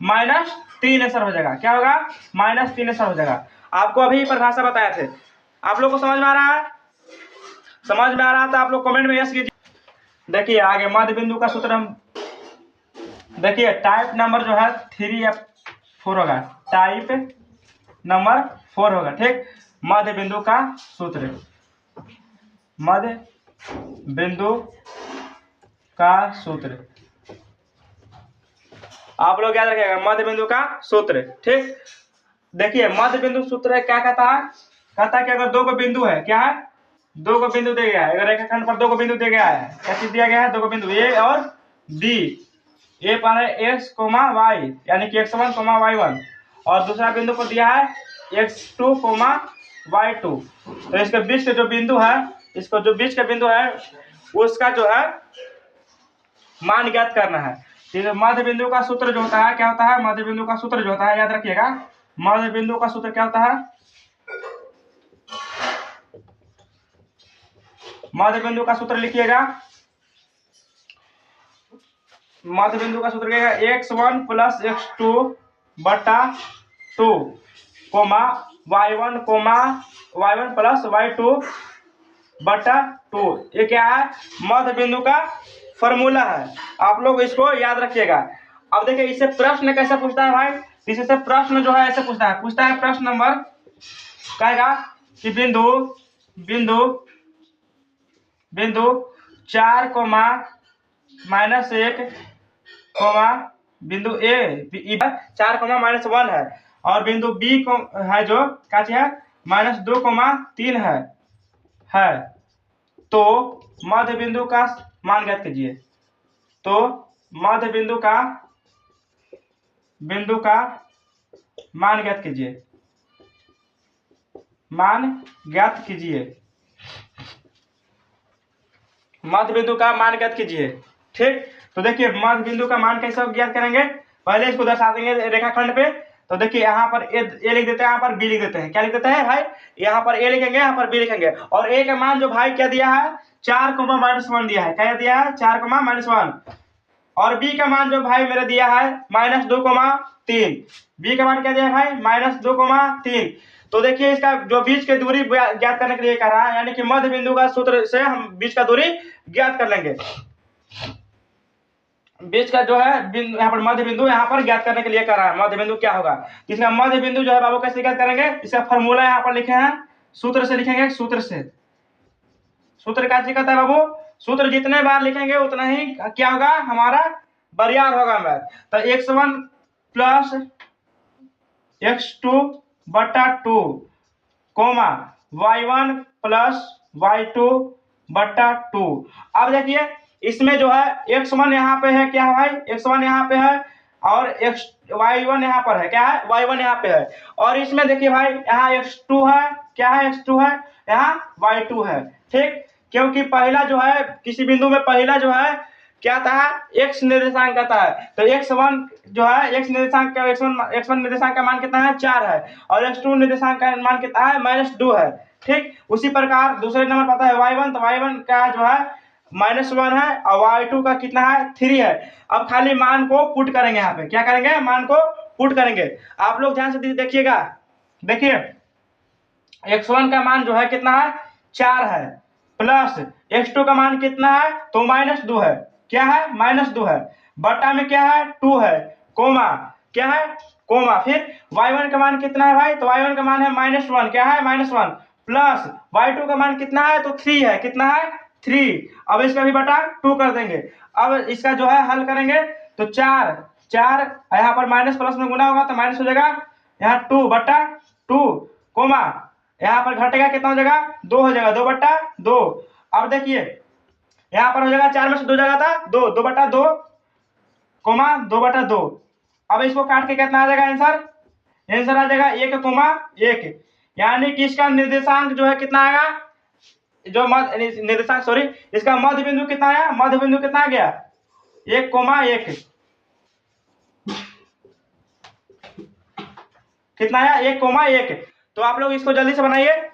-3 आंसर हो जाएगा। क्या होगा, -3 आंसर हो जाएगा। आपको अभी परिभाषा बताए थे, आप लोग को समझ में आ रहा है। समझ में आ रहा था आप लोग कमेंट में यस कीजिए। देखिए आगे मध्य बिंदु का सूत्र हम देखिए, टाइप नंबर जो है 3 या 4 होगा। टाइप नंबर 4 होगा। ठीक, मध्य बिंदु का सूत्र, मध्य बिंदु का सूत्र आप लोग याद रखिएगा, मध्य बिंदु का सूत्र। ठीक, देखिए मध्य बिंदु सूत्र क्या कहता है, कहता है कि अगर दो को बिंदु है, क्या है, दो को बिंदु दिया गया है। अगर रेखाखंड पर दो को बिंदु दिया गया है, क्या चीज दिया गया है, दो को बिंदु ए और बी। ए पर है x, y यानी कि x1, y1 और दूसरा बिंदु को दिया है x2, y2। तो इसके बीच के जो बिंदु है, इसको जो बीच का बिंदु है उसका जो है मान ज्ञात करना है। तो मध्य बिंदु का सूत्र जो होता है, क्या होता है, मध्य बिंदु का सूत्र जो होता है, याद रखिएगा, मध्य बिंदु का सूत्र क्या होता है। मध्य बिंदु का सूत्र लिखिएगा, मध्य बिंदु का सूत्र क्या है, x1 + x2 बटा 2, y1 + y2 बटा 2। ये क्या है, मध्य बिंदु का फॉर्मूला है। आप लोग इसको याद रखिएगा। अब देखिए इससे प्रश्न कैसे पूछता है भाई, इससे प्रश्न जो है ऐसे पूछता है प्रश्न नंबर कहेगा कि बिंदु 4, -1, बिंदु ए 4, -1 है और बिंदु बी को है जो क्या है, -2, 3 है। तो मध्य बिंदु का मान ज्ञात कीजिए। तो मध्य बिंदु का मान ज्ञात कीजिए, मान ज्ञात कीजिए, मध्य बिंदु का मान ज्ञात कीजिए। ठीक, तो देखिए मध्य बिंदु का मान कैसे ज्ञात करेंगे, पहले इसको दर्शा देंगे रेखाखंड पे। तो देखिए यहाँ पर ए लिख देते हैं, यहाँ पर बी लिख देते हैं। क्या लिख देते हैं भाई, यहाँ पर ए लिखेंगे, यहाँ पर बी लिखेंगे। और ए का मान जो भाई क्या दिया है, 4, -1 दिया है। क्या दिया है, 4, -1। और बी का मान जो भाई मेरा दिया है -2, 3। बी का मान क्या दिया है भाई, -2, 3। तो देखिए इसका जो बीच की दूरी ज्ञात करने के लिए कह रहा है, यानी कि मध्य बिंदु का सूत्र से हम बीच का दूरी ज्ञात कर लेंगे। बीच का जो है यहाँ पर मध्य बिंदु यहाँ पर ज्ञात करने के लिए कर रहा है, मध्य बिंदु क्या होगा। इसका मध्य बिंदु जो है बाबू कैसे ज्ञात करेंगे, इसका फॉर्मूला यहाँ पर लिखे हैं, सूत्र से लिखेंगे। सूत्र क्या कहता है बाबू, सूत्र जितने बार लिखेंगे उतना ही क्या होगा, हमारा बरियार होगा मैथ। तो x1 + x2 बटा 2, y1 + y2 बटा 2। अब देखिए इसमें जो है x1 यहाँ पे है, क्या है भाई, x1 यहाँ पे है और y1 यहाँ पर है, क्या है, y1 यहाँ पे है। और इसमें देखिए भाई यहाँ x2 है, क्या है, x2 है, यहाँ y2 है। ठीक, क्योंकि पहला जो है किसी बिंदु में पहला जो है क्या था, x निर्देशांक आता है। तो x1 जो है x निर्देशांक का x1 निर्देशांक का मान कितना है, 4 है और x2 निर्देशांक का मान कितना है, -2 है। ठीक, उसी प्रकार दूसरे नंबर पता है y1, तो y1 का जो है -1 है और y2 का कितना है, 3 है। अब खाली मान को पुट करेंगे, यहाँ पे क्या करेंगे, मान को पुट करेंगे। आप लोग ध्यान से देखिएगा, देखिए x1 का मान जो है कितना है, 4 है, प्लस x2 का मान कितना है, तो -2 है, क्या है, -2 है, बटा में क्या है, 2 है, कोमा क्या है, कोमा फिर y1 का मान कितना है भाई, तो y1 का मान है -1, क्या है, -1 प्लस y2 का मान कितना है, तो 3 है, कितना है, 3। अब इसका भी बटा 2 कर देंगे। अब इसका जो है हल करेंगे तो 4 यहाँ पर माइनस प्लस में गुना होगा तो माइनस हो जाएगा, यहाँ 2 बटा 2 कोमा यहाँ पर घटेगा, कितना हो जाएगा, 2 हो जाएगा, 2 बटा 2। अब देखिए यहाँ पर हो जाएगा 4 में से 2 जाएगा था 2, 2 बटा 2 कोमा 2 बटा 2। अब इसको काट के कितना आ जाएगा आंसर आ जाएगा 1, 1, यानी कि इसका निर्देशांक जो है कितना आएगा, जो मध्य निर्देशांक सॉरी इसका मध्य बिंदु कितना आया, मध्य बिंदु कितना आ गया 1,1 कितना आया 1,1। तो आप लोग इसको जल्दी से बनाइए।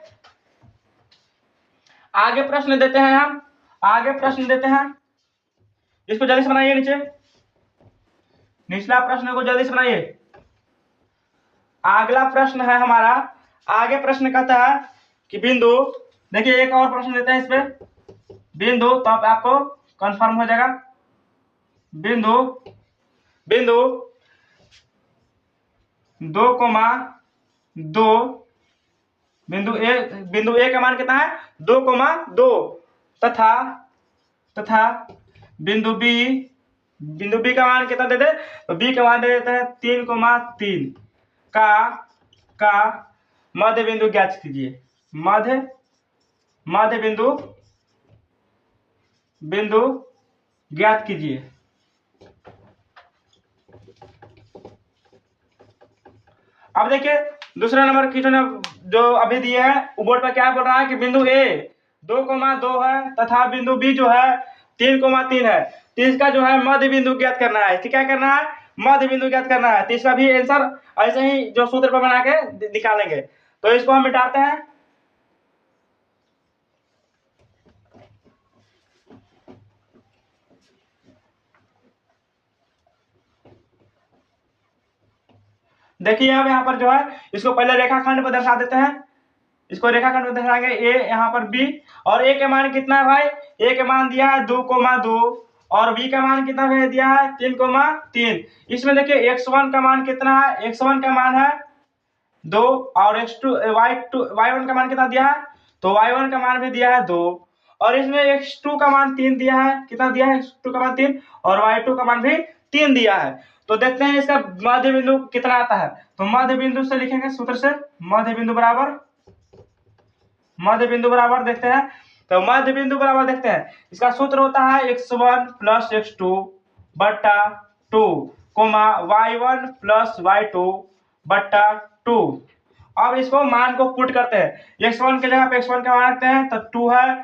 आगे प्रश्न देते हैं हम, आगे प्रश्न देते हैं, इसको जल्दी से बनाइए। नीचे निचला प्रश्न को जल्दी से बनाइए। अगला प्रश्न है हमारा, आगे प्रश्न कहता है कि बिंदु, देखिए एक और प्रश्न देते हैं इस पे बिंदु, तो आपको कंफर्म हो जाएगा। बिंदु बिंदु 2,2 बिंदु ए का मान कितना है 2,2 तथा बिंदु बी का मान कितना देते, तो बी का मान दे देते हैं 3,3 का मध्य बिंदु ज्ञात कीजिए। मध्य बिंदु ज्ञात कीजिए। अब देखिए दूसरा नंबर क्वेश्चन जो अभी दिए है बोर्ड पर क्या बोल रहा है कि बिंदु ए 2,2 है तथा बिंदु बी जो है 3,3 है, तो इसका जो है मध्य बिंदु ज्ञात करना है। इसकी क्या करना है, मध्य बिंदु ज्ञात करना है। तो इसका भी आंसर ऐसे ही जो सूत्र पर बना के निकालेंगे। तो इसको हम मिटाते हैं। देखिए अब यहाँ पर जो है इसको पहले रेखाखंड पर दर्शा देते हैं। इसको रेखाखंड में दर्शाएंगे ए, यहाँ पर बी, और ए के मान कितना है भाई, ए के मान दिया है 2,2 और बी का मान कितना दिया है 3,3। इसमें देखिए x1 का मान कितना है, x1 का मान है 2 और y1 का मान कितना दिया है, तो y1 का मान भी दिया है 2 और इसमें x2 का मान 3 दिया है। कितना दिया है, x2 का मान 3 और y2 का मान भी 3 दिया है। तो देखते हैं इसका मध्य बिंदु कितना आता है। तो मध्य बिंदु से लिखेंगे सूत्र से, मध्य बिंदु बराबर देखते हैं। तो मध्य बिंदु बराबर देखते हैं, इसका सूत्र होता है x1 प्लस x2 बट्टा 2 y1 प्लस y2 बट्टा 2। अब इसको मान को पुट करते हैं, x1 के जगह पे x1 का मान रखते हैं तो 2 है,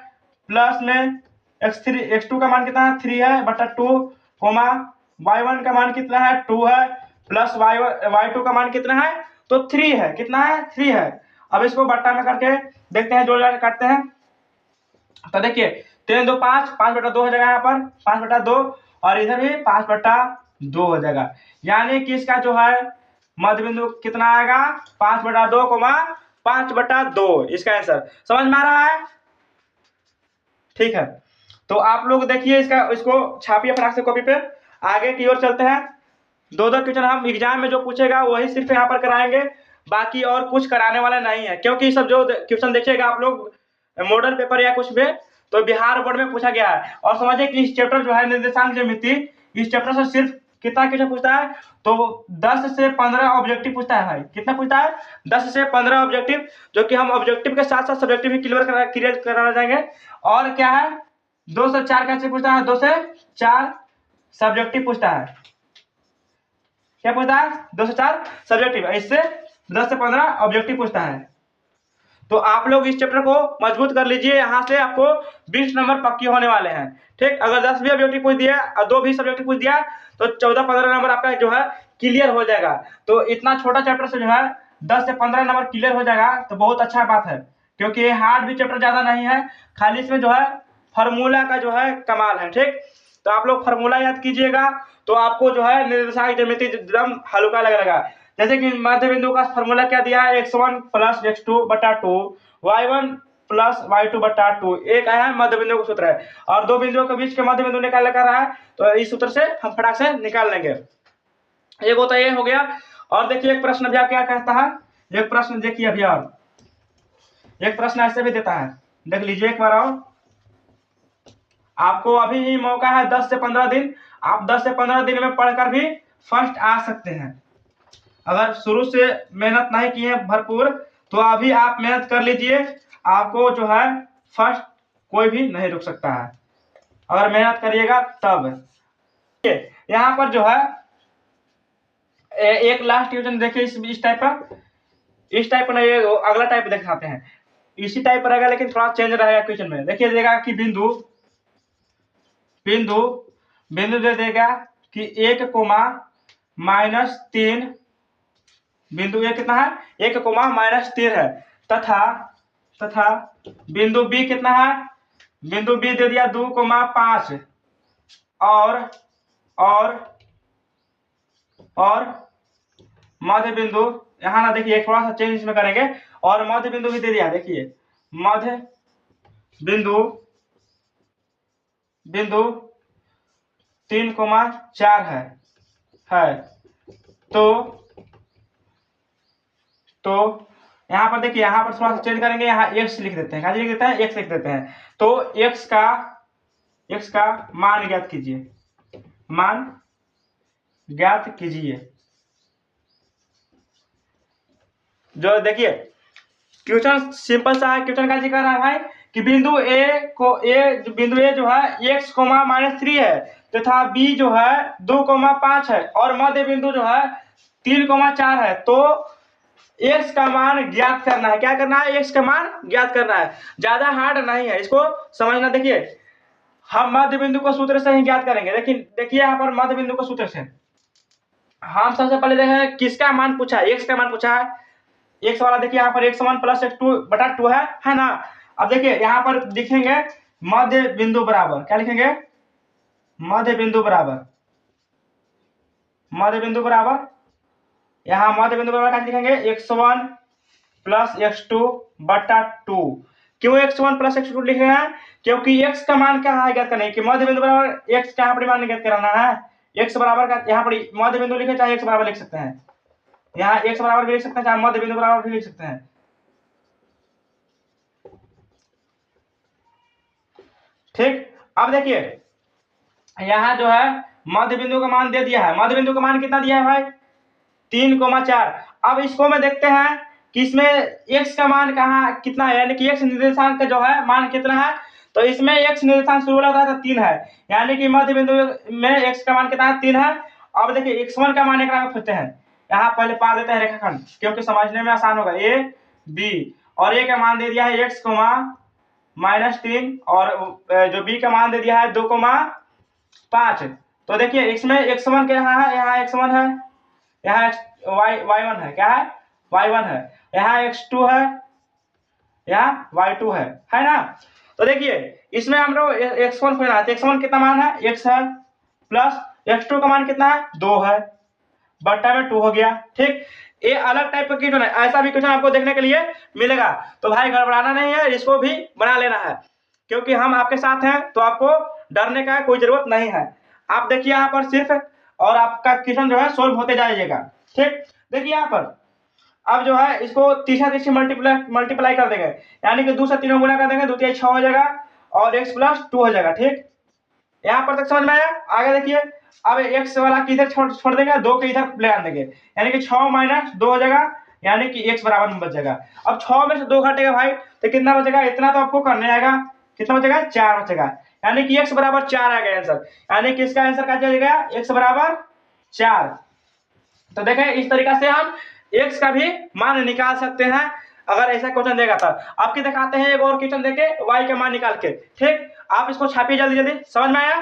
प्लस में x2 का मान कितना है 3 है बट्टा 2 y1 का मान कितना है 2 है, प्लस y2 का मान कितना है तो 3 है। कितना है 3 है। अब इसको बट्टा में करके देखते हैं, जोड़ जाकर काटते हैं। तो देखिए 3 2 5, 5/2 हो जाएगा, यहाँ पर 5/2 और इधर भी 5/2 हो जाएगा। यानी कि इसका जो है मध्य बिंदु कितना आएगा 5/2, 5/2 इसका आंसर समझ में आ रहा है। ठीक है, तो आप लोग देखिए इसको छापिए फटाक से कॉपी पे। आगे की ओर चलते हैं। 2 क्वेश्चन हम एग्जाम में जो पूछेगा वही सिर्फ यहाँ पर कराएंगे, बाकी और कुछ कराने वाला नहीं है, क्योंकि सब जो क्वेश्चन देखिएगा आप लोग मॉडल पेपर या कुछ भी तो बिहार बोर्ड में पूछा गया है। और समझिए कि इस चैप्टर जो है निर्देशांक ज्यामिति, इस चैप्टर से सिर्फ कितना क्वेश्चन पूछता है, तो 10 से 15 ऑब्जेक्टिव पूछता है भाई। कितना पूछता है 10 से 15 ऑब्जेक्टिव, जो कि हम ऑब्जेक्टिव के साथ साथ सब्जेक्टिव भी क्लियर कराना जाएंगे। और क्या है 2 से 4 कैसे पूछता है, 2 से 4 सब्जेक्टिव पूछता है। क्या पूछता है 2 से 4 सब्जेक्टिव, इससे 10 से 15 ऑब्जेक्टिव पूछता है। तो आप लोग इस चैप्टर को मजबूत कर लीजिए, यहाँ से आपको 20 नंबर पक्की होने वाले हैं। ठीक, अगर 10 भी ऑब्जेक्टिव पूछ दिया और 2 भी सब्जेक्टिव पूछ दिया तो 14-15 नंबर आपका जो है क्लियर हो जाएगा। तो इतना छोटा चैप्टर से जो है 10 से 15 नंबर क्लियर हो जाएगा तो बहुत अच्छा बात है, क्योंकि ये हार्ड भी चैप्टर ज्यादा नहीं है, खाली इसमें जो है फार्मूला का जो है कमाल है। ठीक, तो आप लोग फार्मूला याद कीजिएगा तो आपको जो है निर्देशांक ज्यामिति एकदम हल्का लगेगा। जैसे कि मध्य बिंदु का फार्मूला क्या दिया है, x1 प्लस x2 बटा 2 y1 प्लस y2 बटा 2। एक है मध्य बिंदु का सूत्र है, और 2 बिंदुओं के बीच के मध्य बिंदु निकालने का रहा है, तो इस सूत्र से हम फटाक से निकाल लेंगे। एक होता ये हो गया। और देखिए एक प्रश्न भैया क्या कहता है, एक प्रश्न देखिए अभी, और एक प्रश्न ऐसे भी देता है, देख लीजिए एक बार। और आपको अभी ही मौका है 10 से 15 दिन, आप 10 से 15 दिन में पढ़कर भी फर्स्ट आ सकते हैं। अगर शुरू से मेहनत नहीं की है भरपूर तो अभी आप मेहनत कर लीजिए, आपको जो है फर्स्ट कोई भी नहीं रुक सकता है अगर मेहनत करिएगा तब। यहाँ पर जो है एक लास्ट क्वेश्चन देखिए इस टाइप का, इस टाइप का नहीं, अगला टाइप दिखाते हैं। इसी टाइप रहेगा लेकिन थोड़ा चेंज रहेगा क्वेश्चन में। देखिए देगा कि बिंदु बिंदु बिंदु दे देगा कि 1 कोमा -3, बिंदु ए कितना है 1 कोमा -3 है, तथा बिंदु बी कितना है, बिंदु बी दे दिया 2 कोमा 5 और मध्य बिंदु, यहाँ ना देखिए थोड़ा सा चेंज इसमें करेंगे, और मध्य बिंदु भी दे दिया। देखिए मध्य बिंदु 3,4 है। तो यहाँ पर देखिए, यहाँ पर थोड़ा सा चेंज करेंगे, यहाँ x लिख देते हैं, क्या लिख देते हैं, x लिख देते हैं। तो x का मान ज्ञात कीजिए, जो देखिए क्वेश्चन सिंपल सा है। क्वेश्चन का जिक्र है भाई कि बिंदु ए जो है x, -3 है, तथा b जो है 2,5 है, और मध्य बिंदु जो है 3,4 है। तो x का मान ज्ञात करना है। क्या करना है, x का मान ज्ञात करना है। ज्यादा हार्ड नहीं है, इसको समझना। देखिए हम मध्य बिंदु को सूत्र से ही ज्ञात करेंगे। देखिए यहाँ पर मध्य बिंदु को सूत्र से हम सबसे पहले देखें किसका मान पूछा है, x का मान पूछा है। x वाला देखिए यहाँ पर x1 + x2/2 है ना। अब देखिए यहाँ पर लिखेंगे मध्य बिंदु बराबर, क्या लिखेंगे, मध्य बिंदु बराबर यहाँ मध्य बिंदु बराबर क्या लिखेंगे, x1 + x2/2। क्यों x1 + x2 लिख रहे हैं, क्योंकि x का मान क्या है ज्ञात करना है, कि मध्य बिंदु बराबर x का यहाँ पर मान ज्ञात कराना है। x बराबर का यहाँ पर मध्य बिंदु लिखे, चाहे x बराबर लिख सकते हैं, यहाँ x बराबर भी लिख सकते हैं, चाहे मध्य बिंदु बराबर भी लिख सकते हैं। ठीक, अब देखिए यहाँ जो है मध्य बिंदु का मान दे दिया है। मध्य बिंदु का मान कितना दिया है भाई, 3,4। अब इसको में देखते हैं कि इसमें x का मान कहाँ कितना है, यानी कि x निर्देशांक का जो है मान कितना है। तो इसमें x निर्देशांक शुरू होता है तो 3 है, यानी कि मध्य बिंदु में x का मान कितना है, 3 है। अब देखिए x1 का मान एक खोजते हैं, यहाँ पहले पा देते हैं रेखाखंड, क्योंकि समझने में आसान होगा। a b, और a का मान दे दिया है x, -3, और जो b का मान दे दिया है 2,5। तो देखिए इसमें x1 क्या है, यहाँ x1 है, यहाँ y1 है, क्या है, y1 है, यहाँ x2 है, यहाँ y2 है ना। तो देखिए इसमें हम लोग x1 खोजना है, तो x1 कितना मान है, x है, प्लस x2 का मान कितना है, 2 है, बट्टा में 2 हो गया। ठीक, ये अलग टाइप का क्वेश्चन है, ऐसा भी क्वेश्चन आपको देखने के लिए मिलेगा। तो भाई घबराना नहीं है, इसको भी बना लेना है, क्योंकि हम आपके साथ हैं, तो आपको डरने का कोई जरूरत नहीं है। आप देखिए यहाँ पर सिर्फ, और आपका क्वेश्चन जो है सोल्व होते जाइएगा। ठीक, देखिए यहाँ पर अब जो है इसको तीसरा मल्टीप्लाई कर देंगे, यानी कि 2 से 3 गुना कर देंगे, 2 3 6 हो जाएगा, और x + 2 हो जाएगा। ठीक, यहाँ पर तक समझ में आया। आगे देखिए अब x वाला किधर छोड़ देंगे, 2 के इधर ले आ देंगे, यानी कि 6 - 2 हो जाएगा, यानी कि x बराबर में बच जाएगा। अब 6 में से 2 घटेगा भाई, तो कितना बचेगा, इतना तो आपको करने आएगा, कितना बचेगा, 4 बचेगा, यानी कि x बराबर 4 आ गया आंसर। यानी कि इसका आंसर क्या जाएगा, x बराबर 4। तो देखें इस तरीका से हम x का भी मान निकाल सकते हैं, अगर ऐसा क्वेश्चन देगा तो। आपके दिखाते हैं एक और क्वेश्चन देके y का मान निकाल के। ठीक, आप इसको छापिए जल्दी जल्दी, समझ में आया,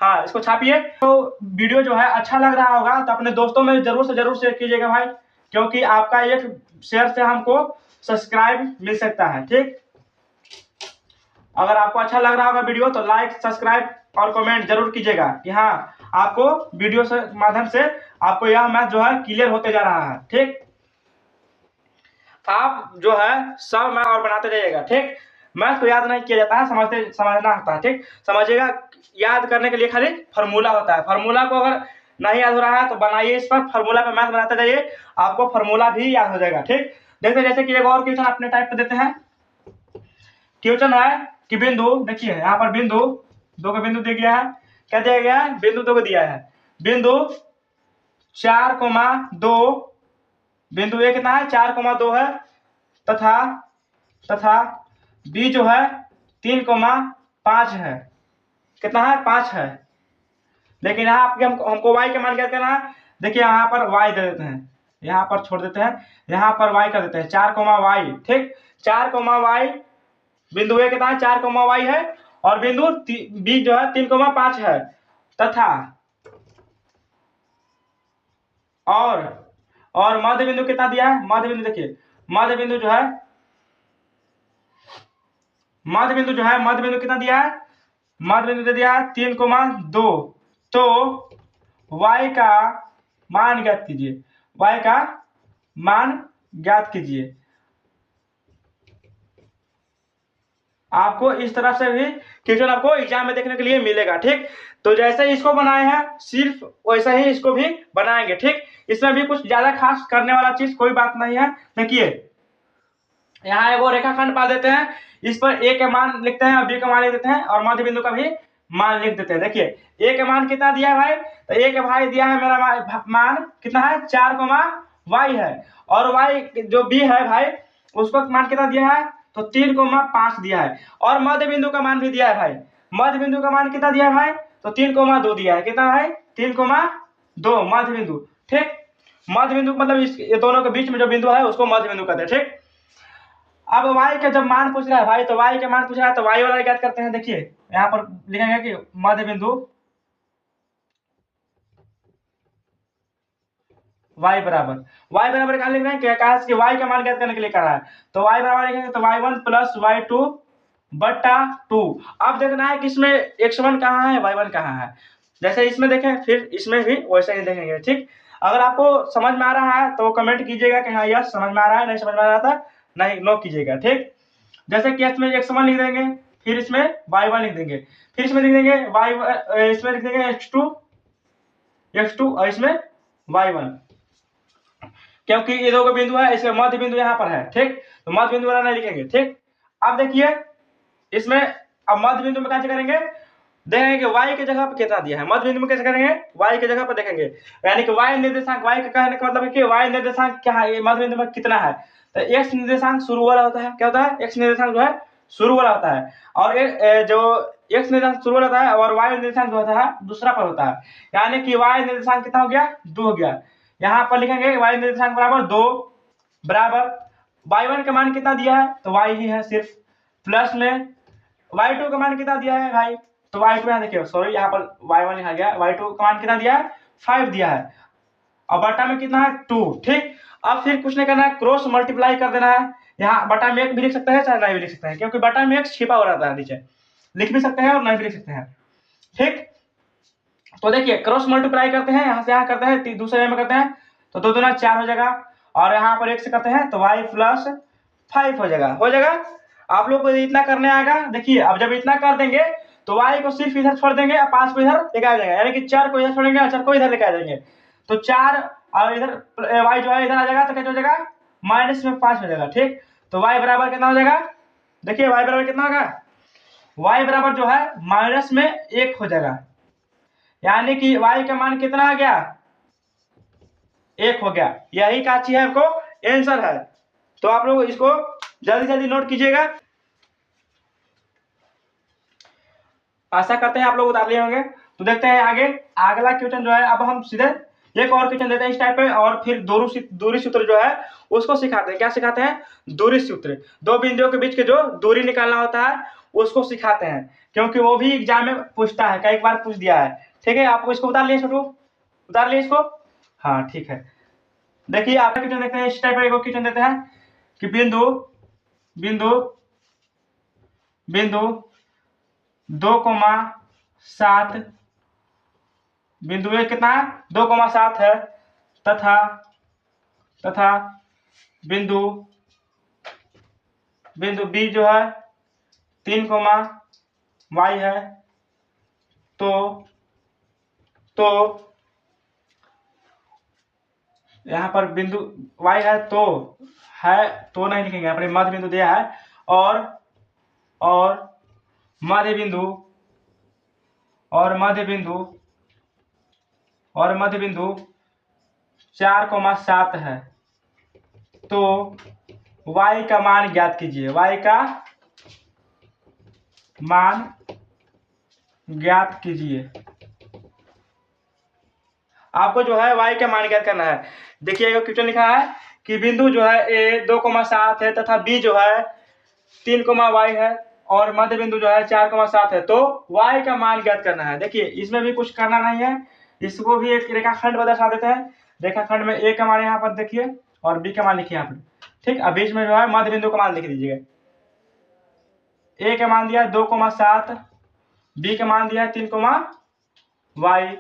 हाँ इसको छापिए। तो वीडियो जो है अच्छा लग रहा होगा तो अपने दोस्तों में जरूर से जरूर शेयर कीजिएगा भाई, क्योंकि आपका एक शेयर से हमको सब्सक्राइब मिल सकता है। ठीक, अगर आपको अच्छा लग रहा होगा वीडियो तो लाइक, सब्सक्राइब और कमेंट जरूर कीजिएगा कि हाँ आपको वीडियो से माध्यम से आपको यह मैथ जो है क्लियर होते जा रहा है। ठीक, आप जो है सब मैथ और बनाते जाइएगा। ठीक, मैथ को याद नहीं किया जाता है, समझना होता है। ठीक, समझिएगा, याद करने के लिए खाली फार्मूला होता है। फार्मूला को अगर नहीं याद हो रहा है तो बनाइए, इस पर फार्मूला पे मैथ बनाते जाइए, आपको फार्मूला भी याद हो जाएगा। ठीक, देखते जैसे कि एक और क्वेश्चन अपने टाइप पे देते हैं। क्वेश्चन है कि बिंदु, देखिए यहाँ पर बिंदु 2 का बिंदु दिया गया है, क्या दिया गया है, बिंदु 2 को दिया है, बिंदु 4,2, बिंदु ए कितना है, 4,2 है, तथा बी जो है 3,5 है, कितना है, 5 है। लेकिन यहाँ आपके हमको y के मान क्या करना है, देखिए यहाँ पर y दे देते हैं, यहाँ पर छोड़ देते हैं, यहाँ पर y कर देते हैं 4, y। ठीक, 4, y बिंदु ए कितना है 4, y है, और बिंदु बी जो है 3, 5 है, तथा और मध्य बिंदु कितना दिया है, मध्य बिंदु देखिए, मध्य बिंदु जो है मध्य बिंदु कितना दिया है, मध्य बिंदु दे दिया है 3, 2। तो y का मान ज्ञात कीजिए, y का मान ज्ञात कीजिए। आपको इस तरह से भी क्वेश्चन आपको एग्जाम में देखने के लिए मिलेगा। ठीक, तो जैसे इसको बनाए हैं सिर्फ वैसा ही इसको भी बनाएंगे। ठीक, इसमें भी कुछ ज्यादा खास करने वाला चीज कोई बात नहीं है। देखिए यहाँ वो रेखाखंड पा देते हैं, इस पर ए का मान लिखते हैं और बी का मान लिख देते हैं और मध्य बिंदु का भी मान लिख देते हैं। देखिए ए का मान कितना दिया है भाई, तो ए का भाई दिया है मेरा मान कितना है 4, y है, और y जो बी है भाई उसको मान कितना दिया है, तो 3, 5 दिया है, और मध्य बिंदु का मान भी दिया है भाई। मध्य बिंदु का मान कितना दिया है भाई, तो 3, 2 दिया है। कितना भाई 3, 2 मध्य बिंदु। ठीक, मध्य बिंदु मतलब ये दोनों के बीच में जो बिंदु है उसको मध्य बिंदु कहते हैं। ठीक, अब y का जब मान पूछ रहा है भाई, तो y का मान पूछ रहा है तो y वाला ज्ञात करते हैं। देखिए यहाँ पर लिखेंगे कि मध्य बिंदु y बराबर क्या लिख रहे हैं, क्या कहा कि y का मान ज्ञात करने के लिए कहा है, तो y बराबर लिखेंगे तो y1 प्लस y2 बटा 2। अब देखना है कि इसमें x1 कहाँ है y1 कहाँ है, जैसे इसमें देखें फिर इसमें भी वैसे ही देखेंगे। ठीक, अगर आपको समझ में आ रहा है तो कमेंट कीजिएगा कि हाँ यस समझ में आ रहा है, नहीं समझ में आ रहा था नहीं नो कीजिएगा। ठीक, जैसे कि इसमें x1 लिख देंगे, फिर इसमें y1 लिख देंगे, फिर इसमें लिख देंगे इसमें लिख देंगे x2 और इसमें y1, क्योंकि ये दो बिंदु है इसलिए मध्य बिंदु यहाँ पर है। ठीक, तो मध्य बिंदु वाला नहीं लिखेंगे। ठीक, अब देखिए इसमें अब मध्य बिंदु में क्या करेंगे, देखेंगे कि y की जगह पर कितना दिया है, मध्य बिंदु में कैसे करेंगे y की जगह पर देखेंगे, यानी कि y निर्देशांक, y का कहने का मतलब है कि y निर्देशांक क्या है, मध्य बिंदु में कितना है, तो x निर्देशांक शुरू वाला होता है। क्या होता है, x निर्देशांक जो है शुरू वाला होता है, और जो x निर्देशांक शुरू वाला होता है और y निर्देशांक जो होता है दूसरा पर होता है, यानी कि y निर्देशांक कितना हो गया 2 हो गया। यहाँ पर लिखेंगे y निर्देशांक बराबर 2 बराबर y1 का मान कितना दिया है, तो y ही है सिर्फ, प्लस में y2 का मान कितना दिया है भाई, तो y2 यहाँ देखिए सॉरी यहाँ पर y1 लिखा गया, y2 का मान कितना दिया है 5 दिया है, और बटा में कितना है 2। ठीक, अब फिर कुछ नहीं करना है, क्रॉस मल्टीप्लाई कर देना है। यहाँ बटा में 1 भी लिख सकते हैं चाहे नहीं भी लिख सकते हैं, क्योंकि बटा में 1 छिपा हो रहता है, नीचे लिख भी सकते हैं और नहीं भी लिख सकते हैं। ठीक, तो देखिए क्रॉस मल्टीप्लाई करते हैं, यहाँ से यहाँ करते हैं, दूसरे में करते हैं तो 2 दूना 4 हो जाएगा, और यहाँ पर 1 से करते हैं तो y प्लस 5 हो जाएगा। आप लोग को इतना करने आएगा। देखिए अब जब इतना कर देंगे तो y को सिर्फ इधर छोड़ देंगे और 5 को इधर लेके आ जाएंगे, यानी कि 4 को इधर छोड़ेंगे और 4 को इधर लेके आ जाएंगे, तो 4 और इधर y जो है इधर आ जाएगा तो क्या हो जाएगा -5 हो जाएगा। ठीक, तो y बराबर कितना हो जाएगा, देखिए y बराबर कितना होगा, y बराबर जो है -1 हो जाएगा, यानी कि y का मान कितना आ गया 1 हो गया। यही का चाहिए आपको आंसर है, तो आप लोग इसको जल्दी जल्दी नोट कीजिएगा। आशा करते हैं आप लोग उतार लिए होंगे। तो देखते हैं आगे अगला क्वेश्चन जो है, अब हम सीधे एक और क्वेश्चन देते हैं इस टाइप पे, और फिर दूरी सूत्र जो है उसको सिखाते हैं। क्या सिखाते हैं, दूरी सूत्र, दो बिंदुओं के बीच के जो दूरी निकालना होता है उसको सिखाते हैं, क्योंकि वो भी एग्जाम में पूछता है, कई बार पूछ दिया है। ठीक है, आपको इसको उतार लिए छोटू, उतार लिए इसको, हाँ ठीक है। देखिए आपका क्वेश्चन देखते हैं, इस टाइप का क्वेश्चन देते हैं कि बिंदु 2,7 बिंदु ए कितना है 2,7 है, तथा बिंदु बी जो है 3, y है, तो यहाँ पर बिंदु y है तो नहीं लिखेंगे, यहाँ पर मध्य बिंदु दिया है, और मध्य बिंदु 4,7 है, तो y का मान ज्ञात कीजिए, y का मान ज्ञात कीजिए। आपको जो है y का मान ज्ञात करना है। देखिएगा क्वेश्चन लिखा है कि बिंदु जो है a 2,7 है तथा b जो है 3, y है और मध्य बिंदु जो है 4,7 है, तो y का मान ज्ञात करना है। देखिए इसमें भी कुछ करना नहीं है, इसको भी एक रेखाखंड दर्शा देते हैं। रेखाखंड में a का मान यहाँ पर देखिए और b का मान लिखिए यहाँ पर, ठीक। अब बीच में जो है मध्य बिंदु का मान लिख दीजिएगा। a का मान दिया 2,7, b का मान दिया 3, y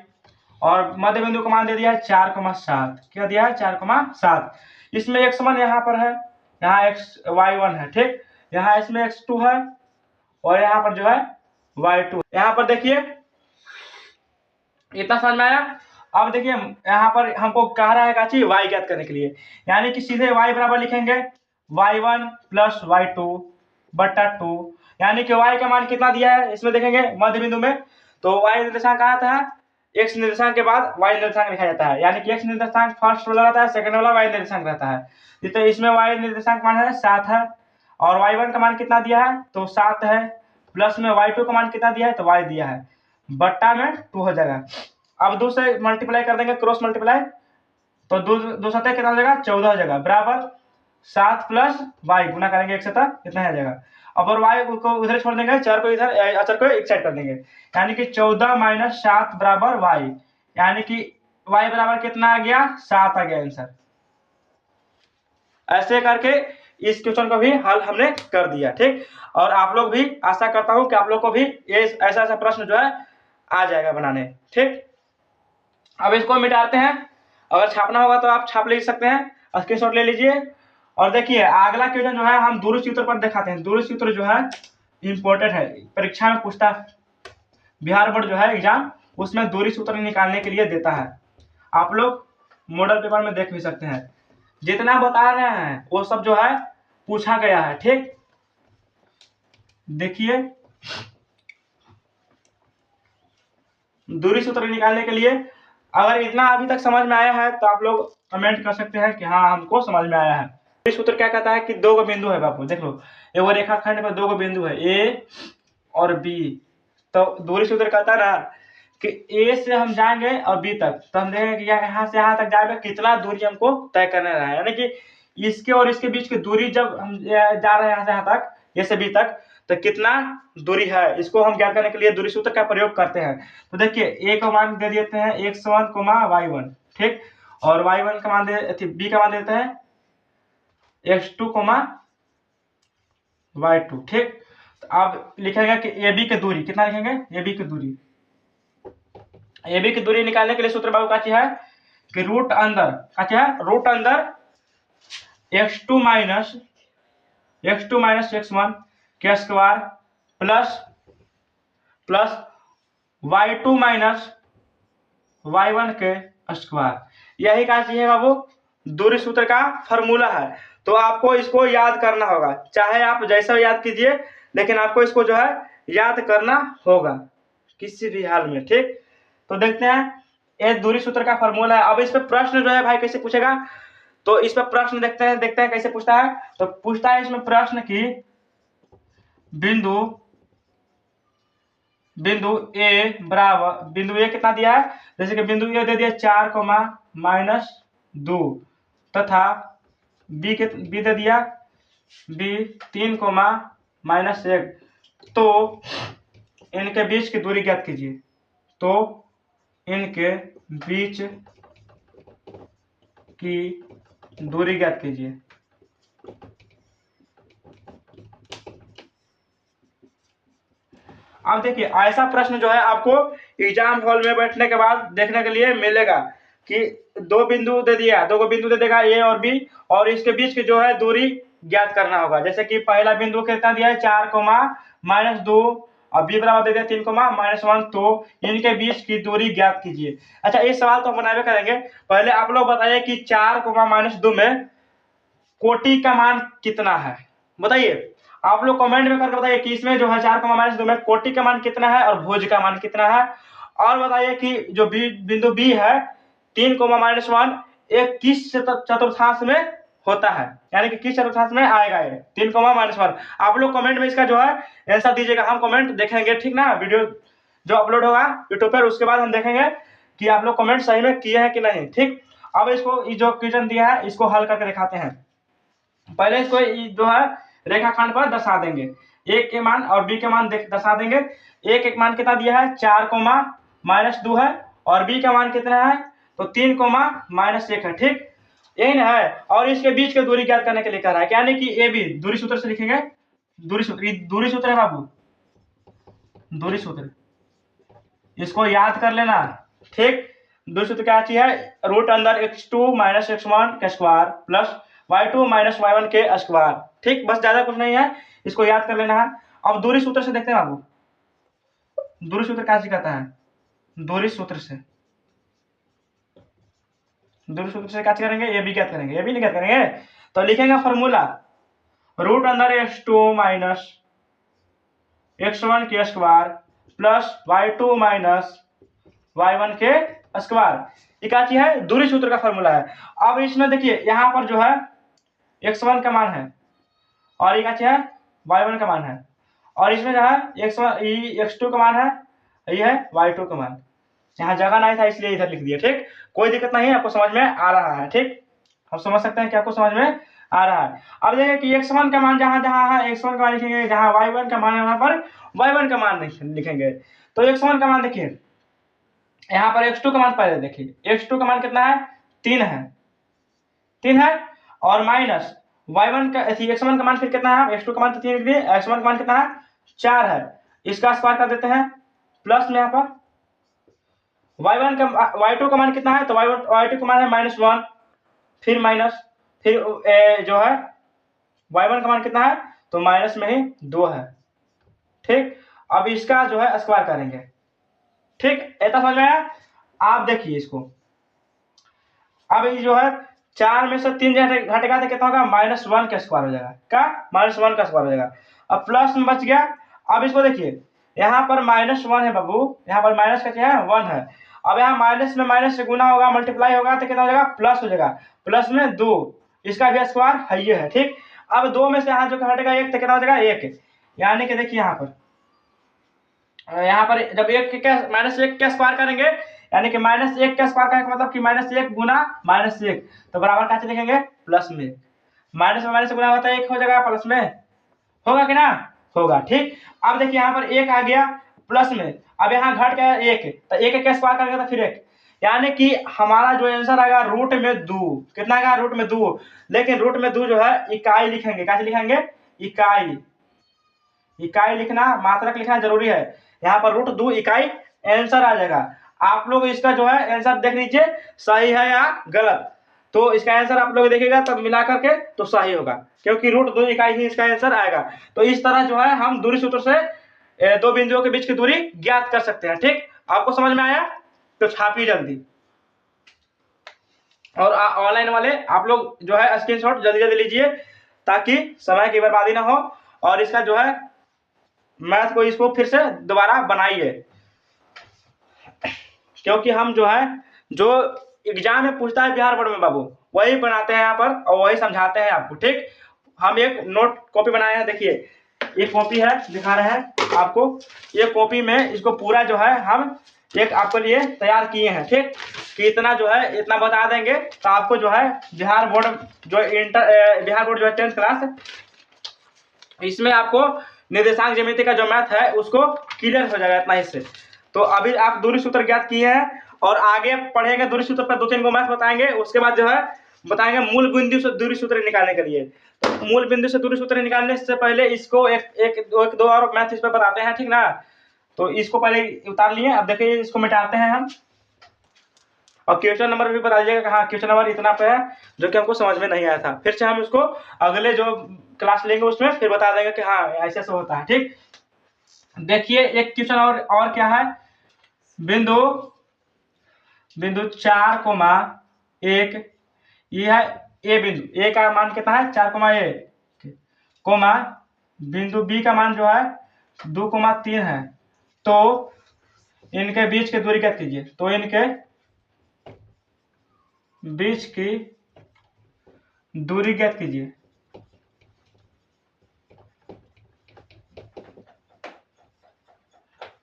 और मध्य बिंदु का मान दे दिया है 4,7। क्या दिया है? 4,7। इसमें x1 यहाँ पर है, यहाँ y1 है, ठीक। यहाँ इसमें x2 है और यहाँ पर जो है y2। यहाँ पर देखिए इतना समझ में आया। अब देखिए यहाँ पर हमको कह रहा है का चीज y ज्ञात करने के लिए, यानी कि सीधे y बराबर लिखेंगे y1 प्लस y2 बट्टा 2, यानी कि y का मान कितना दिया है इसमें देखेंगे मध्य बिंदु में, तो y निर्देशांक आता है, x निर्देशांक के बाद y निर्देशांक लिखा जाता है, यानी कि x निर्देशांक फर्स्ट वाला रहता है, सेकंड वाला y निर्देशांक रहता है। तो इसमें y निर्देशांक मान है 7 है और y1 का मान कितना दिया है? तो 7 है, प्लस में y2 का मान कितना दिया है? तो y दिया है, बट्टा में 2 हो जाएगा। अब 2 से मल्टीप्लाई कर देंगे, क्रॉस मल्टीप्लाई, तो 2 सतह कितना हो जाएगा? 14 हो जाएगा, बराबर 7 प्लस y गुना करेंगे 1 सतह कितना हो जाएगा। अब और y को उधर छोड़ देंगे, 4 को इधर, अचर को एक साइड कर देंगे, यानी कि 14 माइनस 7 बराबर y, यानी कि y बराबर कितना आ गया? 7 आ गया आंसर। ऐसे करके इस क्वेश्चन को भी हल हमने कर दिया, ठीक। और आप लोग भी, आशा करता हूं कि आप लोग को भी ये ऐसा प्रश्न जो है आ जाएगा बनाने, ठीक। अब इसको मिटाते हैं, अगर छापना होगा तो आप छाप ले सकते हैं, स्क्रीनशॉट ले लीजिए। और देखिए अगला क्वेश्चन जो है हम दूरी सूत्र पर दिखाते हैं। दूरी सूत्र जो है इंपॉर्टेंट है, परीक्षा में पूछता है, बिहार बोर्ड जो है एग्जाम उसमें दूरी सूत्र निकालने के लिए देता है। आप लोग मॉडल पेपर में देख भी सकते हैं, जितना बता रहे हैं वो सब जो है पूछा गया है, ठीक। देखिए दूरी सूत्र निकालने के लिए अगर इतना अभी तक समझ में आया है तो आप लोग कमेंट कर सकते हैं कि हाँ हमको समझ में आया है। दूरी सूत्र क्या कहता है कि 2 बिंदु है बापू, देख लो एगो रेखाखंड में 2 बिंदु है A और B, तो दूरी सूत्र कहता है ना कि A से हम जाएंगे और B तक, तो हम देखेंगे कि यहाँ से यहाँ तक जाएगा कितना दूरी हमको तय करना है, यानी कि इसके और इसके बीच की दूरी जब हम जा रहे हैं यहाँ से यहाँ तक, A से B तक, तो कितना दूरी है इसको हम ज्ञात करने के लिए दूरी सूत्र का प्रयोग करते हैं। तो देखिए a का मान दे देते हैं x1, y1, ठीक, और y1 का मान b का मान देते हैं x2, y2, ठीक। तो अब लिखेंगे कि ab की दूरी कितना लिखेंगे? ab की दूरी निकालने के लिए सूत्र बाबू का है कि रूट अंदर x2 माइनस x1 के square plus y2 minus y1 के स्क्वायर, यही का है बाबू दूरी सूत्र का फॉर्मूला है। तो आपको इसको याद करना होगा, चाहे आप जैसा याद कीजिए, लेकिन आपको इसको जो है याद करना होगा किसी भी हाल में, ठीक। तो देखते हैं ये दूरी सूत्र का फॉर्मूला है। अब इस पे प्रश्न जो है भाई कैसे पूछेगा, तो इस पे प्रश्न देखते हैं कैसे पूछता है। तो पूछता है इसमें प्रश्न की बिंदु ए बराबर, बिंदु ए कितना दिया है? जैसे कि बिंदु ए दे दिया 4,-2 तथा बी दे दिया 3,-1, तो इनके बीच की दूरी ज्ञात कीजिए। तो इनके बीच की दूरी ज्ञात कीजिए। अब देखिए ऐसा प्रश्न जो है आपको एग्जाम हॉल में बैठने के बाद देखने के लिए मिलेगा कि 2 बिंदु दे दिया, 2 बिंदु दे देगा ए और बी, और इसके बीच की जो है दूरी ज्ञात करना होगा। जैसे कि पहला बिंदु कितना दिया है 4,-2 और बी बराबर दे दिया 3,-1, तो इनके बीच की दूरी ज्ञात कीजिए। अच्छा ये सवाल तो हम बनावे करेंगे, पहले आप लोग बताइए कि 4,-2 में कोटि का मान कितना है, बताइए। आप लोग कमेंट में करके बताइए कि इसमें जो है 4,-2 में कोटि का मान कितना है और भुज का मान कितना है। और बताइए कि जो बिंदु बी है 3,-1 एक किस चतुर्थांश में होता है, यानी कि किस चतुर्थांश में आएगा ये 3,-1। आप लोग कमेंट में इसका जो है आंसर दीजिएगा, हम कमेंट देखेंगे, ठीक ना। वीडियो जो अपलोड होगा यूट्यूब पर उसके बाद हम देखेंगे कि आप लोग कमेंट सही में किए हैं कि नहीं। ठीक, अब इसको जो क्वेश्चन दिया है इसको हल करके दिखाते हैं। पहले इसको जो है रेखाखंड पर दर्शा देंगे, एक के मान और बी के मान दर्शा देंगे। एक मान कितना दिया है 4, -2 है, और बी का मान कितना है तो 3, -1 है। ठीक, यही ना है। और इसके बीच की दूरी ज्ञात करने के लिए कह रहा है, यानी कि ए बी दूरी सूत्र से लिखेंगे। दूरी सूत्र है बाबू, दूरी सूत्र, इसको याद कर लेना। ठीक, दूरी सूत्र क्या चीज है, रूट अंदर x2 - x1 का स्क्वायर प्लस y2 - y1 के स्क्वायर। ठीक, बस ज्यादा कुछ नहीं है, इसको याद कर लेना है। अब दूरी सूत्र से देखते हैं बाबू, दूरी सूत्र क्या कहता है, दूरी सूत्र से क्या करेंगे, ये भी ज्ञात करेंगे, ये भी नहीं ज्ञात करेंगे तो लिखेंगे फॉर्मूला रूट अंदर x2 - x1 के स्क्वायर प्लस y2 - y1 के स्क्वायर। ये क्या चीज है, दूरी सूत्र का फॉर्मूला है। अब इसमें देखिए यहाँ पर जो है x1 का मान है और ये क्या चीज है y1 का मान है, और इसमें जो है x2 का मान है, ये है y2 का मान। यहाँ जगह नहीं था इसलिए इधर लिख दिया। ठीक, कोई दिक्कत नहीं है, आपको समझ में आ रहा है। ठीक, हम समझ सकते हैं कि आपको समझ में आ रहा है। अब देखिए कि x1 का मान जहां जहां है x1 का मान लिखेंगे, जहां y1 का मान है वहां पर y1 का मान लिखेंगे। तो x1 का मान देखिए, यहाँ पर x2 का मान पहले देखिए, x2 का मान कितना है 3 है, 3 है, और माइनस y1 का x1 का मान फिर कितना है, x2 का मान तो 3 लिख दिए, x1 का मान कितना है 4 है, इसका स्क्वायर कर देते हैं प्लस में यहाँ पर y1 का y2 का मान कितना है तो y2 का मान है -1, फिर माइनस, फिर जो है y1 का मान कितना है तो माइनस में ही 2 है। ठीक, अब इसका जो है स्क्वायर करेंगे। ठीक, ऐसा समझ में आया। आप देखिए इसको, अब ये जो है 4 में से 3 घटेगा तो कितना होगा -1 का स्क्वायर हो जाएगा, क्या -1 का स्क्वायर हो जाएगा। अब प्लस में बच गया। अब इसको देखिए यहाँ पर -1 है बाबू, यहाँ पर माइनस का क्या है 1 है। अब यहाँ माइनस में माइनस से गुना होगा, मल्टीप्लाई होगा तो कितना हो जाएगा प्लस हो जाएगा, प्लस में 2, इसका भी स्क्वायर है ये है। ठीक, अब 2 में से यहाँ जो हटेगा 1 तो कितना हो जाएगा 1, यानी कि देखिए यहाँ पर जब -1 का स्क्वायर करेंगे, यानी कि -1 का स्क्वायर का मतलब कि -1 गुना -1 तो बराबर क्या लिखेंगे प्लस में, माइनस में माइनस से गुना होता है 1 हो जाएगा, प्लस में होगा कि ना होगा। ठीक, अब देखिए यहाँ पर 1 आ गया प्लस में, अब यहाँ घट गया 1 तो 1 का स्क्वायर करेंगे तो फिर 1, यानी कि हमारा जो आंसर आएगा रूट में 2, कितना आएगा रूट में 2, लेकिन रूट में 2 जो है इकाई लिखेंगे, कैसे लिखेंगे इकाई, इकाई लिखना, मात्रक लिखना जरूरी है। यहाँ पर रूट 2 इकाई आंसर आ जाएगा। आप लोग इसका जो है आंसर देख लीजिए सही है या गलत, तो इसका आंसर आप लोग देखिएगा तब मिला करके तो सही होगा, क्योंकि रूट 2 इकाई ही इसका आंसर आएगा। तो इस तरह जो है हम दूरी सूत्र से दो बिंदुओं के बीच की दूरी ज्ञात कर सकते हैं। ठीक, आपको समझ में आया तो छापिए जल्दी, और ऑनलाइन वाले आप लोग जो है स्क्रीनशॉट जल्दी जल्दी लीजिए ताकि समय की बर्बादी ना हो, और इसका जो है मैथ को इसको फिर से दोबारा बनाइए, क्योंकि हम जो है जो एग्जाम में पूछता है बिहार बोर्ड में बाबू वही बनाते हैं यहाँ पर और वही समझाते हैं आपको। ठीक, हम एक नोट कॉपी बनाए हैं, देखिए ये कॉपी है, दिखा रहे हैं आपको, ये कॉपी में इसको पूरा जो है हम एक आपके लिए तैयार किए हैं। ठीक, कि इतना जो है इतना बता देंगे तो आपको जो है बिहार बोर्ड जो है 10th क्लास, इसमें आपको निर्देशांक ज्यामिति का जो मैथ है उसको क्लियर हो जाएगा इतना हिस्से। तो अभी आप दूरी सूत्र ज्ञात किए हैं और आगे पढ़ेंगे दूरी सूत्र पर 2-3 को मैथ बताएंगे, उसके बाद जो है बताएंगे मूल बिंदु से दूरी सूत्र निकालने के लिए। तो मूल बिंदु से दूरी सूत्र निकालने से पहले इसको एक दो और मैथ इस पर बताते हैं, ठीक ना। तो इसको पहले उतार लिए, अब देखिए इसको मिटाते हैं हम, और क्वेश्चन नंबर भी बता दीजिएगा, हाँ क्वेश्चन नंबर इतना पे है जो कि हमको समझ में नहीं आया था, फिर से हम इसको अगले जो क्लास लेंगे उसमें फिर बता देंगे कि हाँ ऐसे ऐसे होता है। ठीक, देखिए एक क्वेश्चन और क्या है, बिंदु 4,1 ये है ए बिंदु, ए का मान कितना है 4,1 कोमा बिंदु बी का मान जो है 2,3 है, तो इनके बीच की दूरी ज्ञात कीजिए। तो इनके बीच की दूरी ज्ञात कीजिए।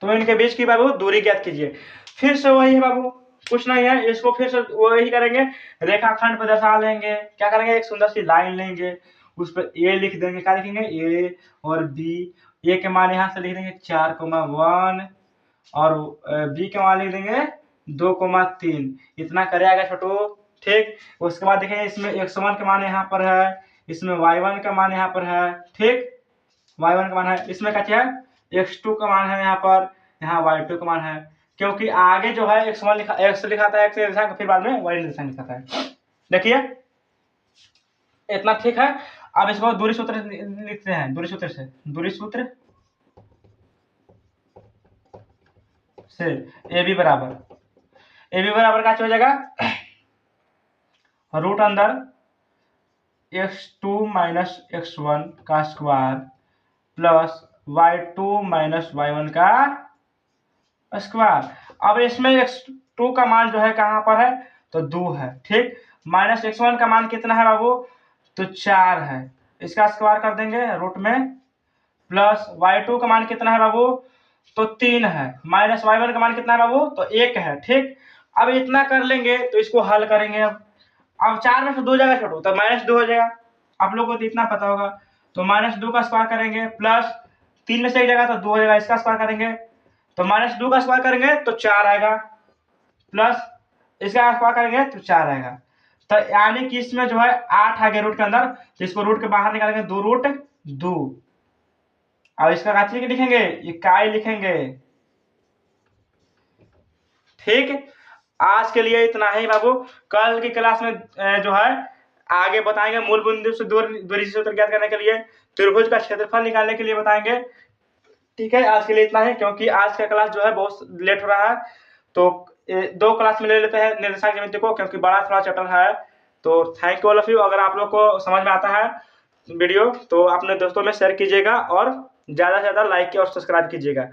तो इनके बीच की बाबू दूरी ज्ञात कीजिए। फिर से वही है बाबू, कुछ नहीं है, इसको फिर से वही करेंगे, रेखाखंड पर दर्शा लेंगे। क्या करेंगे, एक सुंदर सी लाइन लेंगे, उस पर ए लिख देंगे। क्या लिखेंगे, ए और बी। ए के मान यहाँ से लिख देंगे 4,1 और बी के मान लिख देंगे 2,3। इतना करे आएगा छोटू। ठीक, उसके बाद देखेंगे इसमें x1 का मान यहाँ पर है, इसमें y1 का मान यहाँ पर है। ठीक, y1 का मान है, इसमें क्या है, x2 का मान है यहाँ पर, यहाँ y2 का मान है। क्योंकि आगे जो है x1 लिखा, x लिखाता है, x निर्देशांक, फिर बाद में y निर्देशांक लिखाता है। देखिए इतना ठीक है। अब इसको दूरी सूत्र लिखते हैं, दूरी सूत्र से, दूरी सूत्र से ए बी बराबर क्या हो जाएगा, रूट अंदर x2 माइनस x1 का square plus y2 minus y1 का स्क्वायर। अब इसमें x2 का मान जो है कहाँ पर है, तो 2 है। ठीक, माइनस x1 का मान कितना है बाबू, तो 4 है, इसका स्क्वायर कर देंगे रूट में, प्लस y2 का मान कितना है बाबू, तो 3 है, माइनस y1 का मान कितना है बाबू, तो 1 है। ठीक, अब इतना कर लेंगे तो इसको हल करेंगे। अब 4 में से 2 जाएगा छोटू, तो -2 हो जाएगा। आप लोगों को तो इतना पता होगा। तो -2 का स्क्वायर करेंगे, प्लस 3 में से 1 जाएगा तो 2 हो जाएगा, इसका स्क्वायर करेंगे, तो -2 का स्क्वायर करेंगे तो 4 आएगा, प्लस इसका स्क्वायर करेंगे तो 4 आएगा। तो यानी कि इसमें जो है 8 आ गया रूट के अंदर, तो इसको रूट के बाहर निकालेंगे, 2 रूट 2। अब इसका क्या लिखेंगे, इकाई लिखेंगे। ठीक, आज के लिए इतना ही बाबू। कल की क्लास में जो है आगे बताएंगे मूल बिंदु से दूरी सूत्र ज्ञात करने के लिए, त्रिभुज का क्षेत्रफल निकालने के लिए बताएंगे। ठीक है, आज के लिए इतना है, क्योंकि आज का क्लास जो है बहुत लेट हो रहा है, तो 2 क्लास में ले लेते हैं निर्देशांक ज्यामिति को, क्योंकि बड़ा थोड़ा चैप्टर है। तो thank you all of you. अगर आप लोग को समझ में आता है वीडियो तो अपने दोस्तों में शेयर कीजिएगा और ज़्यादा से ज़्यादा लाइक और सब्सक्राइब कीजिएगा।